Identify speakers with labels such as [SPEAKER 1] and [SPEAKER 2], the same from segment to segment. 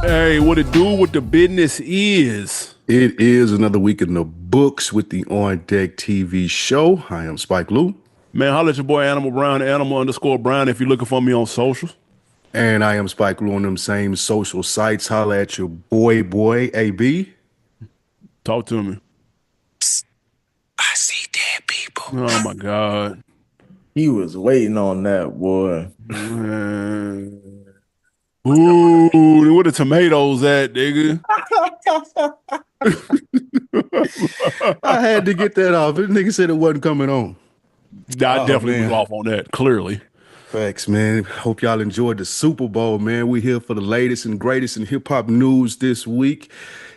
[SPEAKER 1] Hey, what it do? What the business is?
[SPEAKER 2] It is another week in the books with the On Deck TV show. I am Spike Lou.
[SPEAKER 1] Man, holla at your boy Animal Brown, Animal_Brown if you're looking for me on socials.
[SPEAKER 2] And I am Spike Lou on them same social sites. Holla at your boy, AB.
[SPEAKER 1] Talk to me.
[SPEAKER 2] I see dead people.
[SPEAKER 1] Oh my God.
[SPEAKER 3] He was waiting on that, boy.
[SPEAKER 1] Man. Ooh, where the tomatoes at, nigga?
[SPEAKER 2] I had to get that off. This nigga said it wasn't coming on.
[SPEAKER 1] I definitely was off on that, clearly.
[SPEAKER 2] Facts, man. Hope y'all enjoyed the Super Bowl, man. We here for the latest and greatest in hip-hop news this week.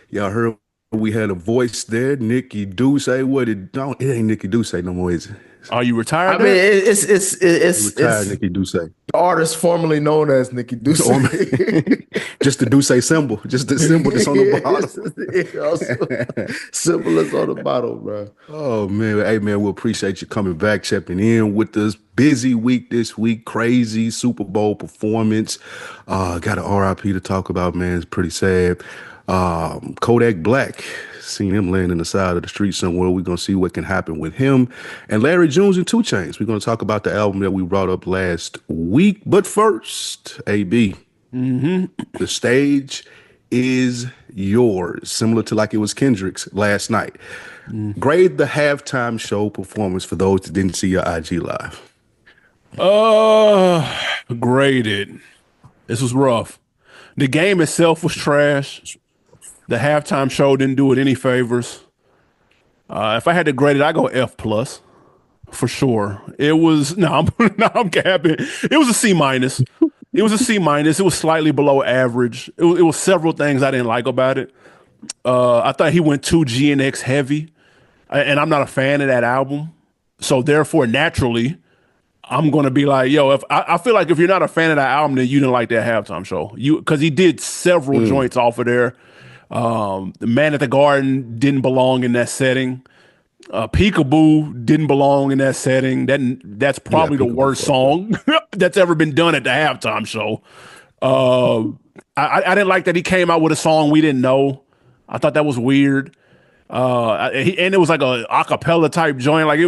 [SPEAKER 2] Y'all heard we had a voice there, Nikki Duce. What it don't? It ain't Nikki Duce no more, is it?
[SPEAKER 1] Are you retired?
[SPEAKER 3] I mean, it's
[SPEAKER 2] Retired Nikki Duce.
[SPEAKER 3] the artist formerly known as Nikki Duce.
[SPEAKER 2] Just the Duce symbol, just the symbol that's on the
[SPEAKER 3] bottom. Symbol is on the bottom, bro.
[SPEAKER 2] Oh man, hey man, we appreciate you coming back, checking in with us. Busy week this week, crazy Super Bowl performance. Got an RIP to talk about, man. It's pretty sad. Kodak Black, seen him laying in the side of the street somewhere. We're gonna see what can happen with him. And Larry Jones and 2 Chainz. We're gonna talk about the album that we brought up last week. But first, AB, the stage is yours. Similar to like it was Kendrick's last night. Grade the halftime show performance for those that didn't see your IG live.
[SPEAKER 1] Graded. This was rough. The game itself was trash. The halftime show didn't do it any favors. If I had to grade it, I go F plus for sure. It was I'm capping. It was a C minus. It was a C minus. It was slightly below average. It was several things I didn't like about it. I thought he went too GNX heavy, and I'm not a fan of that album. So therefore, naturally, I'm gonna be like, yo, if I feel like if you're not a fan of that album, then you didn't like that halftime show. Because he did several joints off of there. The Man at the Garden didn't belong in that setting. Peekaboo didn't belong in that setting. That's probably the worst song that's ever been done at the halftime show. I didn't like that he came out with a song we didn't know. I thought that was weird. And it was like a acapella type joint. Like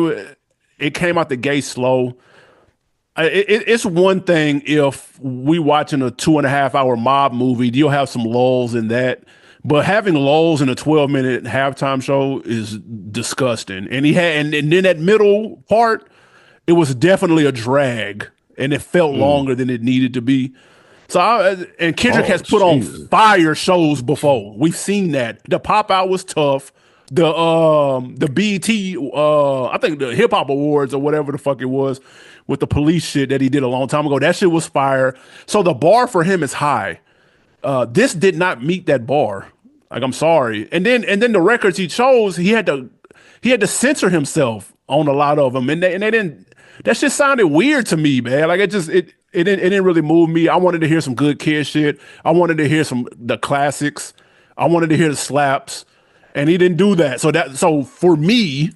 [SPEAKER 1] it came out the gate slow. It's one thing if we watching a 2.5-hour mob movie, you'll have some lulls in that. But having lulls in a 12-minute halftime show is disgusting. And and then that middle part, it was definitely a drag, and it felt longer than it needed to be. So Kendrick has put on fire shows before. We've seen that. The Pop Out was tough. The BET, I think the Hip Hop Awards or whatever the fuck it was, with the police shit that he did a long time ago, that shit was fire. So the bar for him is high. This did not meet that bar. Like, I'm sorry. And then the records he chose, he had to censor himself on a lot of them, and they didn't. That shit sounded weird to me, man. Like it didn't really move me. I wanted to hear some Good Kid shit. I wanted to hear the classics. I wanted to hear the slaps, and he didn't do that. So for me,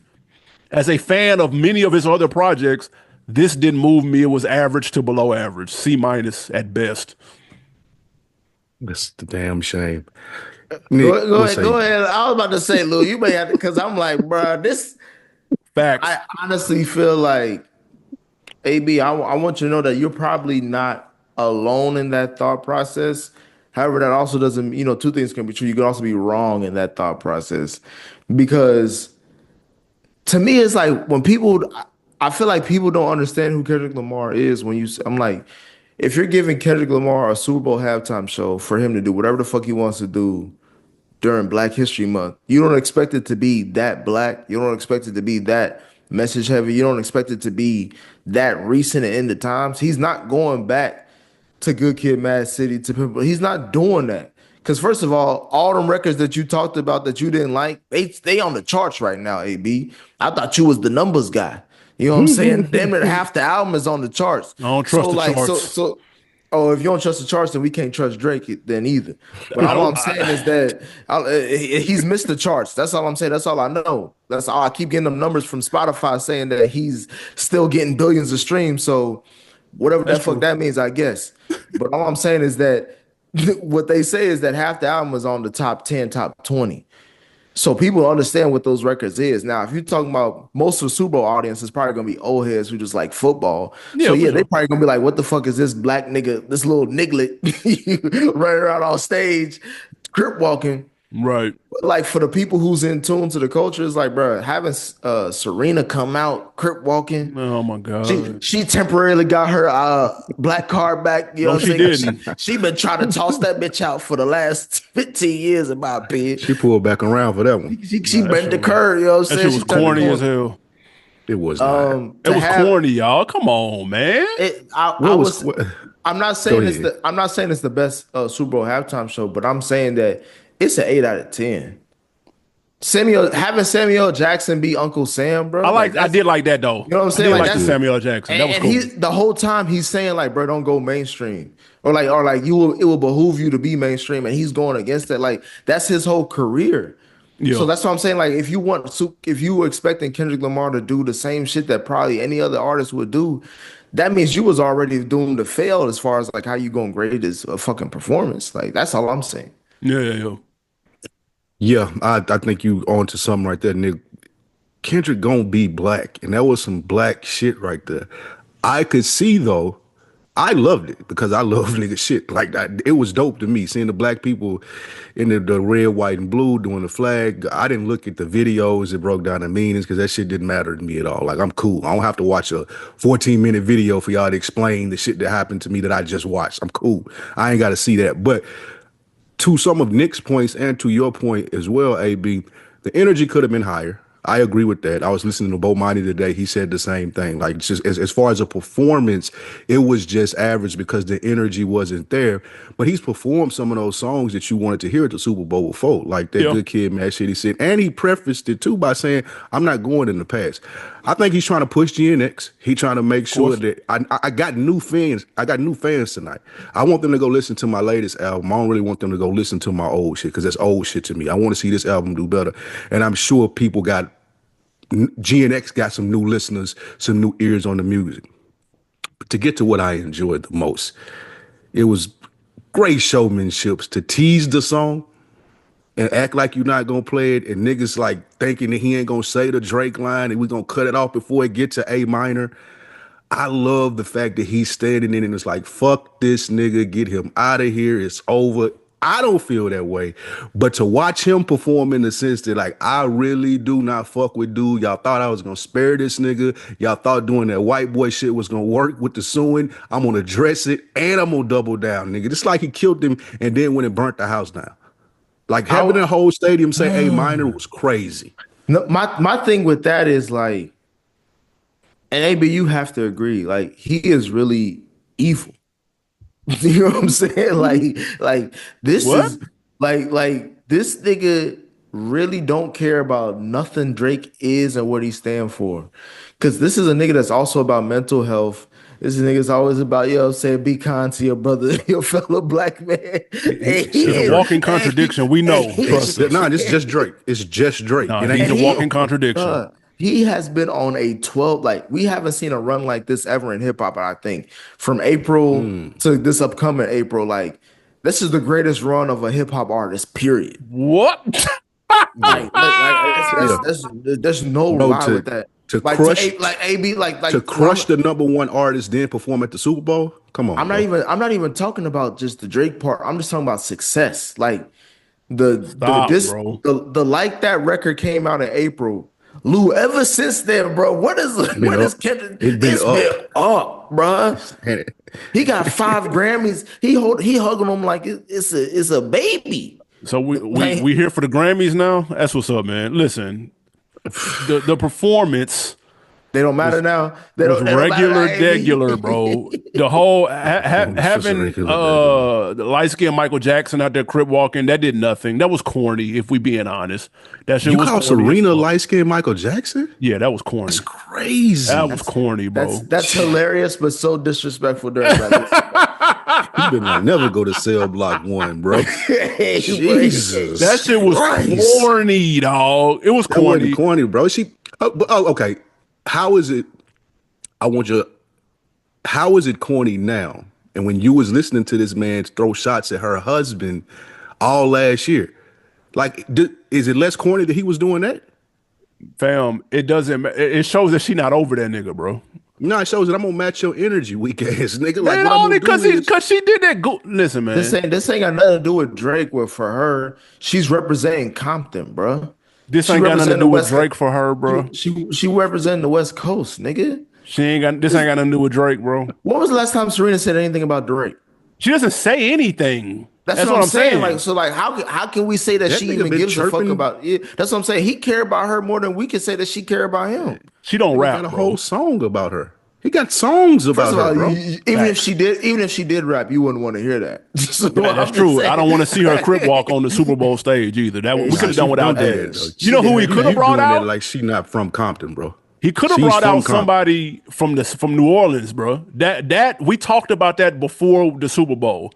[SPEAKER 1] as a fan of many of his other projects, this didn't move me. It was average to below average, C minus at best.
[SPEAKER 2] That's the damn shame.
[SPEAKER 3] Nick, go ahead. I was about to say, Lou, you may have to, because I'm like, bro, this.
[SPEAKER 1] Facts.
[SPEAKER 3] I honestly feel like, AB, I want you to know that you're probably not alone in that thought process. However, that also doesn't, 2 things can be true. You can also be wrong in that thought process. Because to me, it's like when I feel like people don't understand who Kendrick Lamar is I'm like, if you're giving Kendrick Lamar a Super Bowl halftime show for him to do whatever the fuck he wants to do during Black History Month, you don't expect it to be that black. You don't expect it to be that message heavy. You don't expect it to be that recent and in the times. He's not going back to Good Kid, Mad City, to Pimp. He's not doing that. Because first of all them records that you talked about that you didn't like, they on the charts right now, AB. I thought you was the numbers guy. You know what I'm saying? Damn near half the album is on the charts.
[SPEAKER 1] I don't trust the charts.
[SPEAKER 3] Oh, if you don't trust the charts, then we can't trust Drake then either. But all I'm saying is that he's missed the charts. That's all I'm saying. That's all I know. That's all. I keep getting them numbers from Spotify saying that he's still getting billions of streams. So whatever that fuck that means, I guess. But all I'm saying is that what they say is that half the album was on the top 10, top 20. So people understand what those records is. Now, if you're talking about most of the Super Bowl audience is probably gonna be old heads who just like football. So
[SPEAKER 1] Yeah, for
[SPEAKER 3] yeah, they
[SPEAKER 1] sure.
[SPEAKER 3] probably gonna be like, what the fuck is this black nigga, this little niglet running around on stage, crip walking?
[SPEAKER 1] Right.
[SPEAKER 3] Like for the people who's in tune to the culture, it's like, bro, having Serena come out, crip walking,
[SPEAKER 1] Oh my
[SPEAKER 3] she
[SPEAKER 1] God.
[SPEAKER 3] she temporarily got her black card back. You know
[SPEAKER 1] No,
[SPEAKER 3] what
[SPEAKER 1] she
[SPEAKER 3] I'm saying?
[SPEAKER 1] didn't.
[SPEAKER 3] She been trying to toss that bitch out for the last 15 years, in my opinion.
[SPEAKER 2] She pulled back around for that one.
[SPEAKER 3] She
[SPEAKER 1] Nah, that
[SPEAKER 3] bent the
[SPEAKER 1] shit was
[SPEAKER 3] curve, you know what I'm
[SPEAKER 1] that
[SPEAKER 3] saying?
[SPEAKER 1] shit
[SPEAKER 3] She
[SPEAKER 1] was
[SPEAKER 3] turned the
[SPEAKER 1] corny as
[SPEAKER 3] corner.
[SPEAKER 1] hell.
[SPEAKER 2] It was not.
[SPEAKER 1] It
[SPEAKER 3] To
[SPEAKER 1] was
[SPEAKER 3] have
[SPEAKER 1] corny, y'all. Come on, man.
[SPEAKER 3] it, I
[SPEAKER 2] What was?
[SPEAKER 3] was.
[SPEAKER 2] What,
[SPEAKER 3] I'm not
[SPEAKER 2] go
[SPEAKER 3] saying
[SPEAKER 2] ahead.
[SPEAKER 3] I'm not saying it's the best Super Bowl halftime show, but I'm saying that it's an 8 out of 10. Having Samuel Jackson be Uncle Sam, bro. Like
[SPEAKER 1] I
[SPEAKER 3] that's,
[SPEAKER 1] did like that though.
[SPEAKER 3] you know what I'm
[SPEAKER 1] I
[SPEAKER 3] saying?
[SPEAKER 1] did
[SPEAKER 3] Like
[SPEAKER 1] like the
[SPEAKER 3] that's
[SPEAKER 2] good.
[SPEAKER 1] Samuel L. Jackson. That was
[SPEAKER 3] and
[SPEAKER 1] cool.
[SPEAKER 3] he the whole time he's saying like, bro, don't go mainstream, or like it will behoove you to be mainstream, and he's going against that. Like that's his whole career. So
[SPEAKER 1] Yeah.
[SPEAKER 3] that's what I'm saying. Like if you were expecting Kendrick Lamar to do the same shit that probably any other artist would do, that means you was already doomed to fail as far as like how you gonna grade his fucking performance. Like that's all I'm saying.
[SPEAKER 1] Yeah, yeah, yeah.
[SPEAKER 2] Yeah, I think you on to something right there, Nick. Kendrick gonna be black, and that was some black shit right there. I could see though, I loved it because I love nigga shit like that. It was dope to me seeing the black people in the red, white, and blue doing the flag. I didn't look at the videos that broke down the meanings because that shit didn't matter to me at all. Like I'm cool. I don't have to watch a 14-minute video for y'all to explain the shit that happened to me that I just watched. I'm cool. I ain't got to see that, but to some of Nick's points and to your point as well, AB, the energy could have been higher. I agree with that. I was listening to Bo Money today. He said the same thing. Like just as far as a performance, it was just average because the energy wasn't there. But he's performed some of those songs that you wanted to hear at the Super Bowl before, like that
[SPEAKER 1] Yeah.
[SPEAKER 2] Good Kid, Mad Shit. He said, and he prefaced it too by saying, "I'm not going in the past." I think he's trying to push GNX. He's trying to make sure
[SPEAKER 1] course.
[SPEAKER 2] that I got new fans. I got new fans tonight. I want them to go listen to my latest album. I don't really want them to go listen to my old shit because that's old shit to me. I want to see this album do better. And I'm sure people got GNX got some new listeners, some new ears on the music. But to get to what I enjoyed the most, it was great showmanships to tease the song and act like you're not gonna play it, and niggas like thinking that he ain't gonna say the Drake line and we gonna cut it off before it get to A minor. I love the fact that he's standing in and it's like, fuck this nigga, get him out of here, it's over. I don't feel that way. But to watch him perform in the sense that, like, I really do not fuck with dude. Y'all thought I was gonna spare this nigga. Y'all thought doing that white boy shit was gonna work with the suing. I'm gonna address it and I'm gonna double down, nigga. It's like he killed him and then went and burnt the house down. Like having the whole stadium say A minor was crazy.
[SPEAKER 3] No, my thing with that is like, and AB, you have to agree, like he is really evil. You know what I'm saying? Like this
[SPEAKER 1] What?
[SPEAKER 3] is like this nigga really don't care about nothing Drake is and what he stand for. Cause this is a nigga that's also about mental health. This is a nigga's always about, you know what I'm saying, be kind to your brother, your fellow black man.
[SPEAKER 1] He's a walking contradiction. We know. Trust us.
[SPEAKER 2] Nah, it's just Drake. It's just Drake.
[SPEAKER 1] Nah,
[SPEAKER 2] It
[SPEAKER 1] he's
[SPEAKER 2] ain't
[SPEAKER 1] a walking contradiction.
[SPEAKER 3] He has been on a 12, like we haven't seen a run like this ever in hip hop, I think. From April to this upcoming April, like this is the greatest run of a hip hop artist, period.
[SPEAKER 1] What?
[SPEAKER 3] There's no
[SPEAKER 2] No,
[SPEAKER 3] lie with that.
[SPEAKER 2] to
[SPEAKER 3] Like
[SPEAKER 2] crush
[SPEAKER 3] like AB,
[SPEAKER 2] to crush the number one artist, then perform at the Super Bowl. Come on,
[SPEAKER 3] I'm not even talking about just the Drake part. I'm just talking about success. Like
[SPEAKER 1] Stop, bro.
[SPEAKER 3] the like that record came out in April. Lou, ever since then, bro, what is Kendrick?
[SPEAKER 2] It's been
[SPEAKER 3] up, bro.
[SPEAKER 2] And
[SPEAKER 3] He got 5 Grammys. He hugging them like it's a baby.
[SPEAKER 1] So we here for the Grammys now. That's what's up, man. Listen, the performance
[SPEAKER 3] They don't matter now. They
[SPEAKER 1] was
[SPEAKER 3] don't matter
[SPEAKER 1] regular,
[SPEAKER 3] now, AB.
[SPEAKER 1] degular, bro. The whole having
[SPEAKER 2] regular,
[SPEAKER 1] the light skinned Michael Jackson out there crip walking, that did nothing. That was corny, if we being honest. That shit
[SPEAKER 2] you
[SPEAKER 1] was
[SPEAKER 2] call
[SPEAKER 1] corny as
[SPEAKER 2] Serena
[SPEAKER 1] fuck.
[SPEAKER 2] light skinned Michael Jackson?
[SPEAKER 1] Yeah, that was corny.
[SPEAKER 2] That's crazy.
[SPEAKER 1] That was corny, bro.
[SPEAKER 3] That's hilarious, but so disrespectful during that.
[SPEAKER 2] You been like never go to Cell Block 1, bro. Jesus.
[SPEAKER 1] That shit was
[SPEAKER 2] Christ.
[SPEAKER 1] corny, dog. It was
[SPEAKER 2] That wasn't
[SPEAKER 1] corny.
[SPEAKER 2] corny, bro. Okay. How is it? How is it corny now? And when you was listening to this man throw shots at her husband all last year, like, is it less corny that he was doing that?
[SPEAKER 1] Fam, it doesn't. It shows that she not over that nigga, bro.
[SPEAKER 2] No, it shows that I'm gonna match your energy, weak ass nigga. Like,
[SPEAKER 1] Man,
[SPEAKER 2] what I'm
[SPEAKER 1] only
[SPEAKER 2] gonna do is,
[SPEAKER 1] because she did that. Listen, man.
[SPEAKER 3] This ain't got nothing to do with Drake. With for her, she's representing Compton, bro.
[SPEAKER 1] This ain't got nothing to do with Drake for her, bro.
[SPEAKER 3] She representing the West Coast, nigga.
[SPEAKER 1] This ain't got nothing to do with Drake, bro.
[SPEAKER 3] When was the last time Serena said anything about Drake?
[SPEAKER 1] She doesn't say anything.
[SPEAKER 3] That's what I'm saying. Like, so, like, how can we say that she even gives a fuck about it? That's what I'm saying. He care about her more than we can say that she care about him.
[SPEAKER 1] She don't rap.
[SPEAKER 2] Got a whole song about her. He got songs about her, bro.
[SPEAKER 3] Even if she did rap, you wouldn't want to hear that. So
[SPEAKER 1] that's true. I don't want to see her crip walk on the Super Bowl stage either. We could have done without that. You know who he could have brought out?
[SPEAKER 2] Like, she not from Compton, bro.
[SPEAKER 1] He could have brought out somebody from New Orleans, bro. That we talked about that before the Super Bowl.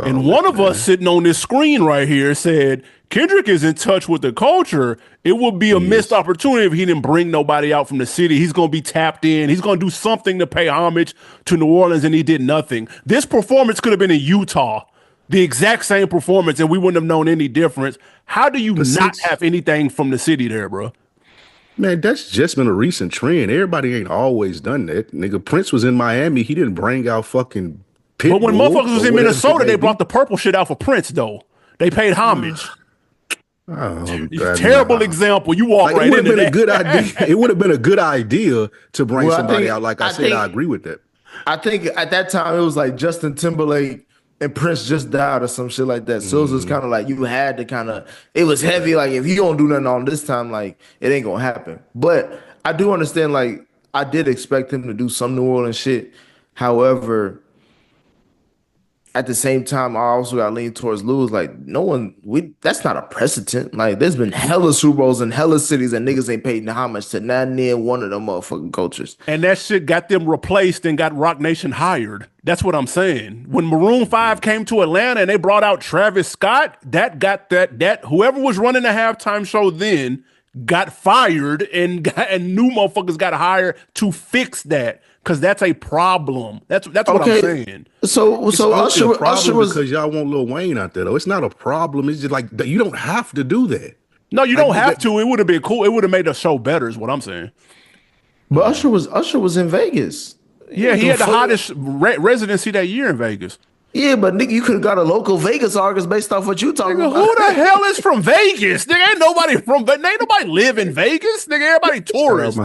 [SPEAKER 1] And one of us sitting on this screen right here said, Kendrick is in touch with the culture. It would be a missed opportunity if he didn't bring nobody out from the city. He's going to be tapped in. He's going to do something to pay homage to New Orleans, and he did nothing. This performance could have been in Utah, the exact same performance, and we wouldn't have known any difference. How do you not have anything from the city there, bro?
[SPEAKER 2] Man, that's just been a recent trend. Everybody ain't always done that. Nigga, Prince was in Miami. He didn't bring out fucking Pitbull.
[SPEAKER 1] But when motherfuckers was in Minnesota, they brought the purple shit out for Prince, though. They paid homage. Terrible example. You walk right into that.
[SPEAKER 2] A good idea. It would have been a good idea to bring somebody out. Like I said, I agree with that.
[SPEAKER 3] I think at that time it was like Justin Timberlake and Prince just died or some shit like that. So it was kind of like you had to kind of. It was heavy. Like if you don't do nothing on this time, like it ain't gonna happen. But I do understand. Like I did expect him to do some New Orleans shit. However, at the same time, I also got leaned towards Lewis. Like, that's not a precedent. Like, there's been hella Super Bowls in hella cities and niggas ain't paid homage to not near one of them motherfucking cultures.
[SPEAKER 1] And that shit got them replaced and got Rock Nation hired. That's what I'm saying. When Maroon 5 came to Atlanta and they brought out Travis Scott, that whoever was running the halftime show then got fired and new motherfuckers got hired to fix that. Because that's a problem. That's what I'm saying.
[SPEAKER 3] So Usher was
[SPEAKER 2] because y'all want Lil Wayne out there though. It's not a problem. It's just like you don't have to do that.
[SPEAKER 1] No, you don't have to. It would have been cool. It would have made the show better. Is what I'm saying.
[SPEAKER 3] But Usher was in Vegas.
[SPEAKER 1] Yeah, he had the hottest residency that year in Vegas.
[SPEAKER 3] Yeah, but nigga, you could have got a local Vegas artist based off what you talking about.
[SPEAKER 1] Who the hell is from Vegas? Nigga, ain't nobody live in Vegas. Nigga, everybody tourists.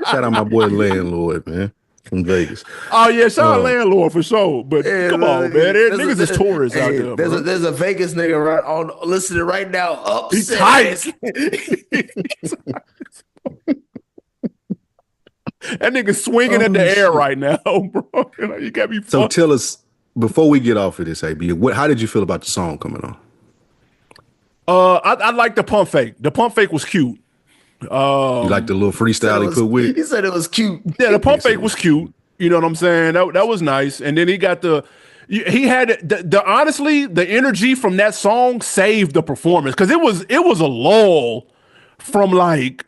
[SPEAKER 2] Shout out my boy Landlord, man. From Vegas.
[SPEAKER 1] Oh yeah, shout out Landlord for sure. But come on, man. Niggas is tourists out there.
[SPEAKER 3] There's a Vegas nigga right on listening right now. Upset.
[SPEAKER 1] He tight. That nigga swinging in the air right now, bro. You got me.
[SPEAKER 2] So tell us before we get off of this, AB. How did you feel about the song coming on?
[SPEAKER 1] I like the pump fake. The pump fake was cute.
[SPEAKER 2] You like the little freestyle he put with it?
[SPEAKER 3] He said it was cute.
[SPEAKER 1] Yeah, the pump fake was cute. You know what I'm saying? That was nice. And then he had honestly, the energy from that song saved the performance because it was a lull from like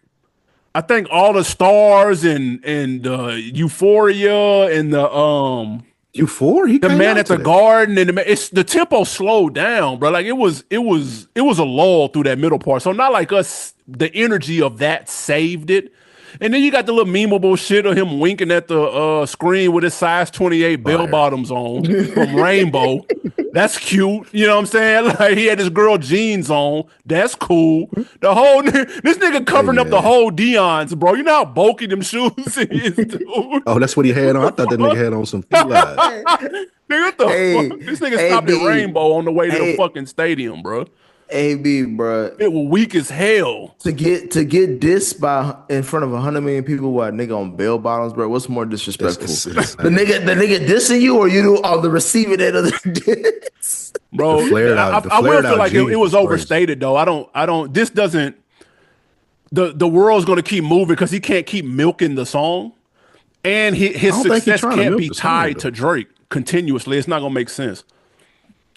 [SPEAKER 1] I think all the stars and Euphoria and the
[SPEAKER 2] Euphoria,
[SPEAKER 1] the man at the garden and the tempo slowed down, bro. Like it was a lull through that middle part. So not like us, the energy of that saved it. And then you got the little memeable shit of him winking at the screen with his size 28 bell bottoms on from Rainbow. That's cute. You know what I'm saying? Like he had his girl jeans on. That's cool. The whole this nigga covering up the whole Dion's, bro. You know how bulky them shoes is, dude.
[SPEAKER 2] Oh, that's what he had on. I thought that nigga had on some felines.
[SPEAKER 1] Nigga, what the fuck? This nigga stopped at Rainbow on the way to the fucking stadium, bro.
[SPEAKER 3] AB, bro,
[SPEAKER 1] it was weak as hell
[SPEAKER 3] to get dissed in front of 100 million people while nigga on bell bottoms, bro. What's more disrespectful, the nigga dissing you or you on the receiving end of the diss,
[SPEAKER 1] bro? I will feel like it was overstated though. I don't. This doesn't. The world's gonna keep moving because he can't keep milking the song, and his success can't be tied to Drake continuously. It's not gonna make sense.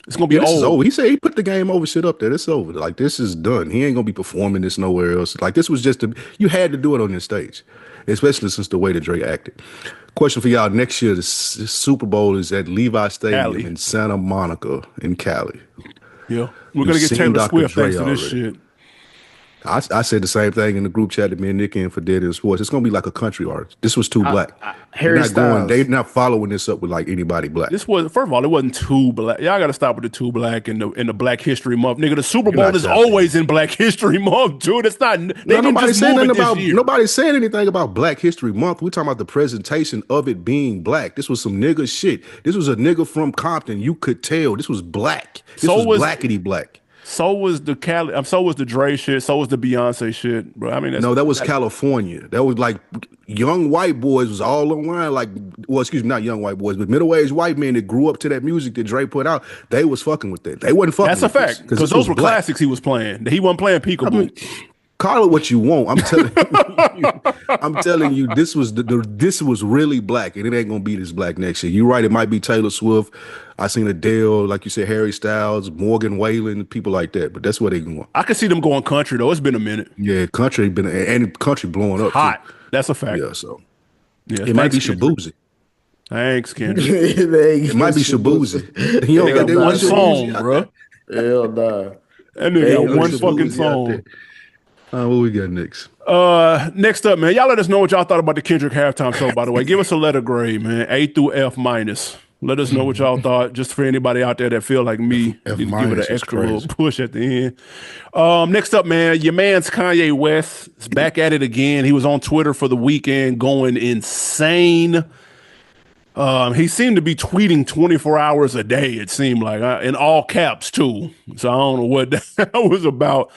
[SPEAKER 1] It's gonna be old.
[SPEAKER 2] He said he put the game over shit up there. It's over. Like this is done. He ain't gonna be performing this nowhere else. Like this was just you had to do it on this stage. especially since the way that Drake acted. Question for y'all: next year, the Super Bowl is at Levi Stadium
[SPEAKER 1] Cali.
[SPEAKER 2] in Santa Monica in Cali.
[SPEAKER 1] Yeah. We're
[SPEAKER 2] We've
[SPEAKER 1] gonna get
[SPEAKER 2] seen
[SPEAKER 1] Taylor
[SPEAKER 2] Dr.
[SPEAKER 1] Swift thanks
[SPEAKER 2] Dre
[SPEAKER 1] to this
[SPEAKER 2] already.
[SPEAKER 1] shit.
[SPEAKER 2] I said the same thing in the group chat that me and Nick in for Dead in Sports. It's gonna be like a country artist. This was too black.
[SPEAKER 3] Harry
[SPEAKER 2] They're
[SPEAKER 3] Styles.
[SPEAKER 2] not following this up with like anybody black.
[SPEAKER 1] This was first of all, it wasn't too black. Y'all got to stop with the too black and the Black History Month, nigga. The Super
[SPEAKER 2] You're
[SPEAKER 1] Bowl
[SPEAKER 2] not
[SPEAKER 1] is
[SPEAKER 2] tapping
[SPEAKER 1] always in Black History Month, dude. It's not. They
[SPEAKER 2] No,
[SPEAKER 1] didn't
[SPEAKER 2] nobody
[SPEAKER 1] just
[SPEAKER 2] said
[SPEAKER 1] move
[SPEAKER 2] nothing
[SPEAKER 1] it this
[SPEAKER 2] about
[SPEAKER 1] year.
[SPEAKER 2] nobody said anything about Black History Month. We're talking about the presentation of it being black. This was some nigga shit. This was a nigga from Compton. You could tell this was black. This
[SPEAKER 1] So
[SPEAKER 2] was
[SPEAKER 1] was
[SPEAKER 2] blackity black.
[SPEAKER 1] so was the Cali. So was the Dre shit. So was the Beyonce shit, bro. I mean,
[SPEAKER 2] No, that was California. That was like young white boys was all online. Like, well, excuse me, not young white boys, but middle-aged white men that grew up to that music that Dre put out. They was fucking with that. They wasn't fucking.
[SPEAKER 1] that's a
[SPEAKER 2] with this,
[SPEAKER 1] fact because
[SPEAKER 2] this
[SPEAKER 1] those
[SPEAKER 2] was
[SPEAKER 1] were
[SPEAKER 2] black.
[SPEAKER 1] classics he was playing. He wasn't playing Peekaboo.
[SPEAKER 2] Call it what you want. I'm telling you, I'm telling you, this was this was really black, and it ain't gonna be this black next year. You're right. It might be Taylor Swift. I seen Adele, like you said, Harry Styles, Morgan Wallen, people like that. But that's where they going.
[SPEAKER 1] I could see them going country though. It's been a minute.
[SPEAKER 2] Yeah, country been and country blowing up.
[SPEAKER 1] Hot.
[SPEAKER 2] Too.
[SPEAKER 1] That's a fact.
[SPEAKER 2] Yeah, so
[SPEAKER 1] Yeah,
[SPEAKER 2] it might be
[SPEAKER 1] thanks, Kendrick.
[SPEAKER 2] Shabuzi.
[SPEAKER 1] Thanks, Kendrick.
[SPEAKER 2] It might be Shabuzi. You
[SPEAKER 1] They
[SPEAKER 2] don't
[SPEAKER 1] got
[SPEAKER 2] got
[SPEAKER 1] one
[SPEAKER 2] that
[SPEAKER 1] song,
[SPEAKER 2] Shabuzi out
[SPEAKER 1] bro.
[SPEAKER 3] Hell nah.
[SPEAKER 1] That nigga
[SPEAKER 3] They
[SPEAKER 1] got
[SPEAKER 3] ain't
[SPEAKER 1] one
[SPEAKER 3] no
[SPEAKER 1] fucking
[SPEAKER 2] Shabuzi out there.
[SPEAKER 1] song.
[SPEAKER 2] What we got next?
[SPEAKER 1] Next up, man. Y'all let us know what y'all thought about the Kendrick halftime show, by the way. Give us a letter grade, man. A through F minus. Let us know what y'all thought, just for anybody out there that feel like me.
[SPEAKER 2] F
[SPEAKER 1] Need to give it
[SPEAKER 2] minus
[SPEAKER 1] an
[SPEAKER 2] is
[SPEAKER 1] extra
[SPEAKER 2] crazy.
[SPEAKER 1] little push at the end. Next up, man, your man's Kanye West is back at it again. He was on Twitter for the weekend going insane. He seemed to be tweeting 24 hours a day, it seemed like, in all caps, too. So I don't know what that was about.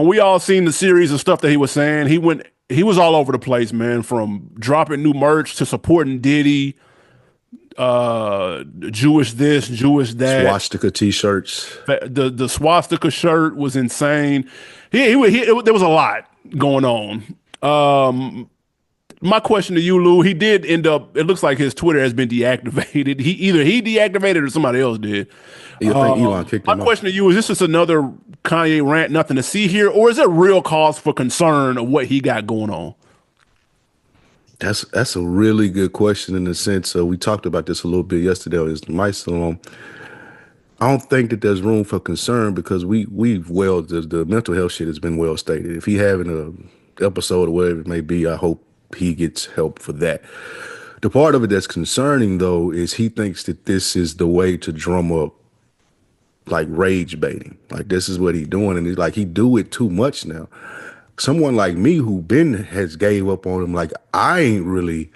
[SPEAKER 1] We all seen the series of stuff that he was saying. He was all over the place, man, from dropping new merch to supporting Diddy, Jewish this, Jewish that.
[SPEAKER 2] Swastika t-shirts.
[SPEAKER 1] The swastika shirt was insane. There was a lot going on. My question to you, Lou, he did end up, it looks like his Twitter has been deactivated. Either he deactivated or somebody else did.
[SPEAKER 2] You think Elon kicked
[SPEAKER 1] My
[SPEAKER 2] him off?
[SPEAKER 1] question to you is this just another Kanye rant, nothing to see here, or is it real cause for concern of what he got going on?
[SPEAKER 2] That's a really good question in the sense of, we talked about this a little bit yesterday on his mic salon. I don't think that there's room for concern because the mental health shit has been well stated. If he having a episode or whatever it may be, I hope he gets help for that. The part of it that's concerning though is he thinks that this is the way to drum up like rage baiting. Like this is what he doing, and he's like he do it too much now. Someone like me who has gave up on him, like I ain't really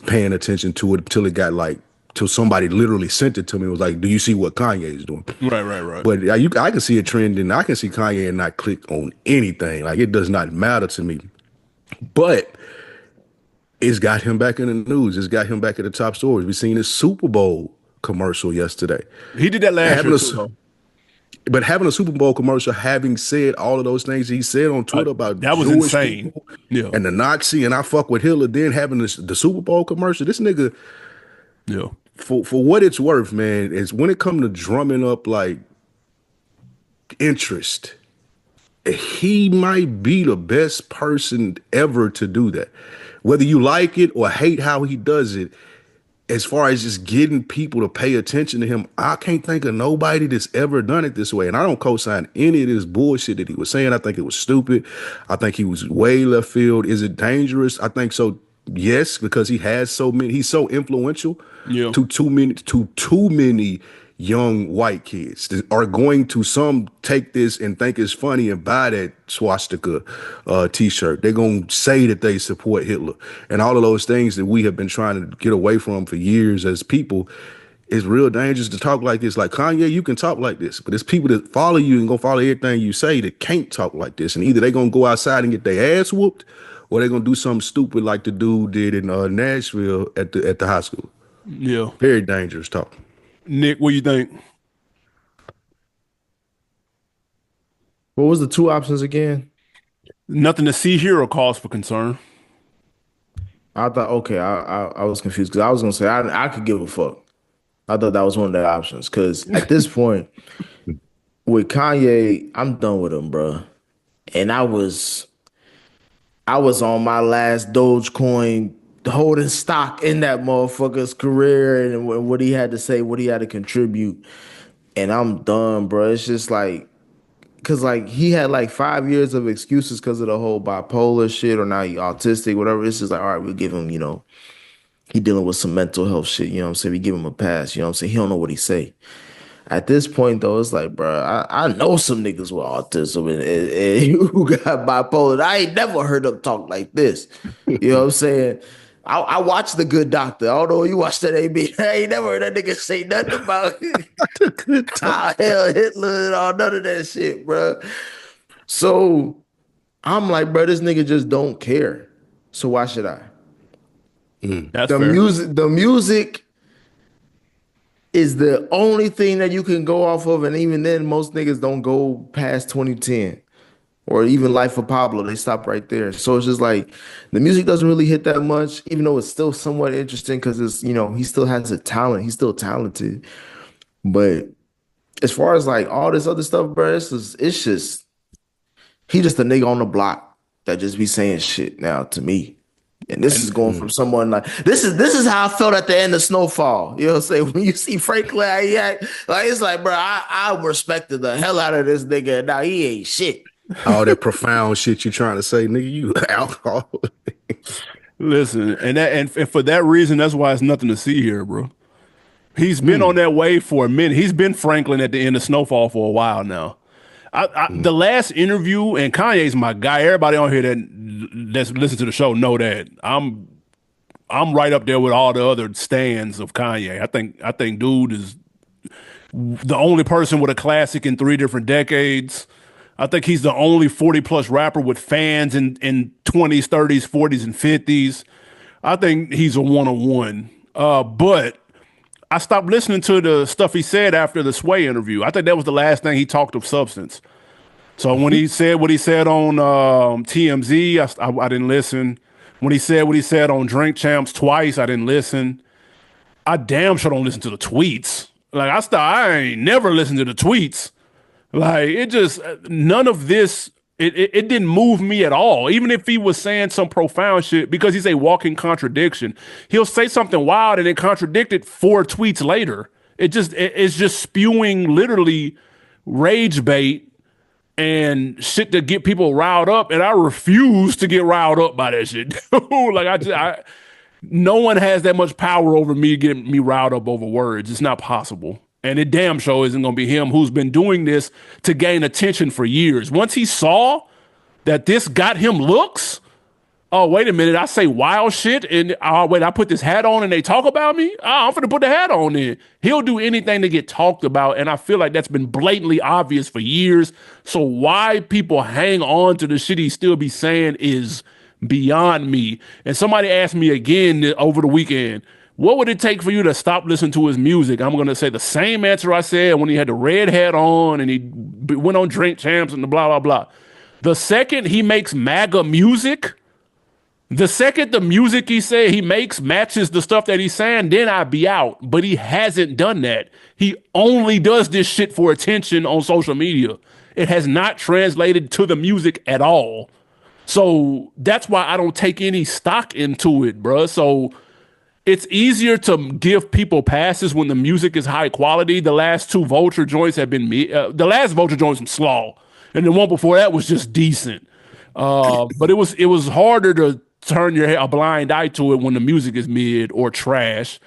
[SPEAKER 2] paying attention to it until it got like till somebody literally sent it to me. It was like, do you see what Kanye is doing?
[SPEAKER 1] Right.
[SPEAKER 2] But I can see a trend, and I can see Kanye and not click on anything. Like it does not matter to me. But it's got him back in the news. It's got him back at the top stories. We seen his Super Bowl commercial yesterday.
[SPEAKER 1] He did that last year, too, though.
[SPEAKER 2] But having a Super Bowl commercial, having said all of those things he said on Twitter about
[SPEAKER 1] that was
[SPEAKER 2] Jewish
[SPEAKER 1] insane.
[SPEAKER 2] people
[SPEAKER 1] Yeah.
[SPEAKER 2] and the Nazi and I fuck with Hitler, then having the Super Bowl commercial, this nigga,
[SPEAKER 1] Yeah.
[SPEAKER 2] for what it's worth, man, is when it comes to drumming up like interest, he might be the best person ever to do that. Whether you like it or hate how he does it, as far as just getting people to pay attention to him, I can't think of nobody that's ever done it this way. And I don't co-sign any of this bullshit that he was saying. I think it was stupid. I think he was way left field. Is it dangerous? I think so. Yes, because he has so many. He's so influential to too many young white kids that are going to some take this and think it's funny and buy that swastika t-shirt. They're going to say that they support Hitler and all of those things that we have been trying to get away from for years as people. It's real dangerous to talk like this. Like Kanye, you can talk like this, but there's people that follow you and gonna follow everything you say that can't talk like this. And either they're gonna go outside and get their ass whooped, or they're gonna do something stupid like the dude did in Nashville at the high school.
[SPEAKER 1] Yeah.
[SPEAKER 2] Very dangerous talk.
[SPEAKER 1] Nick, what do you think?
[SPEAKER 3] What was the two options again?
[SPEAKER 1] Nothing to see here or cause for concern?
[SPEAKER 3] I thought, okay, I was confused because I was gonna say I could give a fuck. I thought that was one of the options because at this point with Kanye, I'm done with him, bro. And I was I was on my last Dogecoin holding stock in that motherfucker's career and what he had to say, what he had to contribute. And I'm done, bro. It's just like, cause like he had like 5 years of excuses because of the whole bipolar shit, or now he autistic, whatever. It's just like, all right, we'll give him, he dealing with some mental health shit, you know what I'm saying? We give him a pass, you know what I'm saying? He don't know what he say. At this point, though, it's like, bro, I know some niggas with autism and who got bipolar. I ain't never heard them talk like this. You know what I'm saying? I watched The Good Doctor. I don't know if you watched that, AB. I ain't never heard that nigga say nothing about
[SPEAKER 2] Good
[SPEAKER 3] how
[SPEAKER 2] talk.
[SPEAKER 3] hell Hitler and all none of that shit, bro. So I'm like, bro, this nigga just don't care. So why should I?
[SPEAKER 1] That's
[SPEAKER 3] The
[SPEAKER 1] fair.
[SPEAKER 3] music is the only thing that you can go off of, and even then, most niggas don't go past 2010 or even Life of Pablo. They stop right there. So it's just like the music doesn't really hit that much, even though it's still somewhat interesting because it's he still has a talent. He's still talented, but as far as like all this other stuff, bro, it's just he just a nigga on the block that just be saying shit now to me. And this is
[SPEAKER 1] And
[SPEAKER 3] going from someone like this is how I felt at the end of Snowfall. You know what I'm saying? When you see Franklin, like it's like, bro, I respected the hell out of this nigga. Now he ain't shit.
[SPEAKER 2] All that profound shit you trying to say, nigga, you alcohol.
[SPEAKER 1] listen, and for that reason, that's why it's nothing to see here, bro. He's been on
[SPEAKER 2] Mm,
[SPEAKER 1] that wave for a minute. He's been Franklin at the end of Snowfall for a while now.
[SPEAKER 2] mm.
[SPEAKER 1] The last interview, and Kanye's my guy. Everybody on here that's listened to the show know that I'm right up there with all the other stands of Kanye. I think dude is the only person with a classic in 3 different decades. I think he's the only 40 plus rapper with fans in 20s, 30s, 40s, and 50s. I think he's a one on one. But I stopped listening to the stuff he said after the Sway interview. I think that was the last thing he talked of substance. So when he said what he said on TMZ, I didn't listen. When he said what he said on Drink Champs twice, I didn't listen. I damn sure don't listen to the tweets. Like I ain't never listened to the tweets. Like it just none of this. It didn't move me at all. Even if he was saying some profound shit, because he's a walking contradiction. He'll say something wild and then contradict it 4 tweets later. It's just spewing literally rage bait and shit to get people riled up, and I refuse to get riled up by that shit. Like no one has that much power over me getting me riled up over words. It's not possible. And it damn sure isn't going to be him who's been doing this to gain attention for years. Once he saw that this got him looks, oh, wait a minute, I say wild shit and oh, wait, I put this hat on and they talk about me? Oh, I'm finna put the hat on then. He'll do anything to get talked about, and I feel like that's been blatantly obvious for years. So why people hang on to the shit he still be saying is beyond me. And somebody asked me again over the weekend, what would it take for you to stop listening to his music? I'm going to say the same answer I said when he had the red hat on and he went on Drink Champs and the blah, blah, blah. The second he makes MAGA music, the second the music he makes matches the stuff that he's saying, then I'd be out. But he hasn't done that. He only does this shit for attention on social media. It has not translated to the music at all. So that's why I don't take any stock into it, bruh. So it's easier to give people passes when the music is high quality. The last 2 Vulture joints have been the last Vulture joint was slaw, and the one before that was just decent. But it was harder to turn a blind eye to it when the music is mid or trash.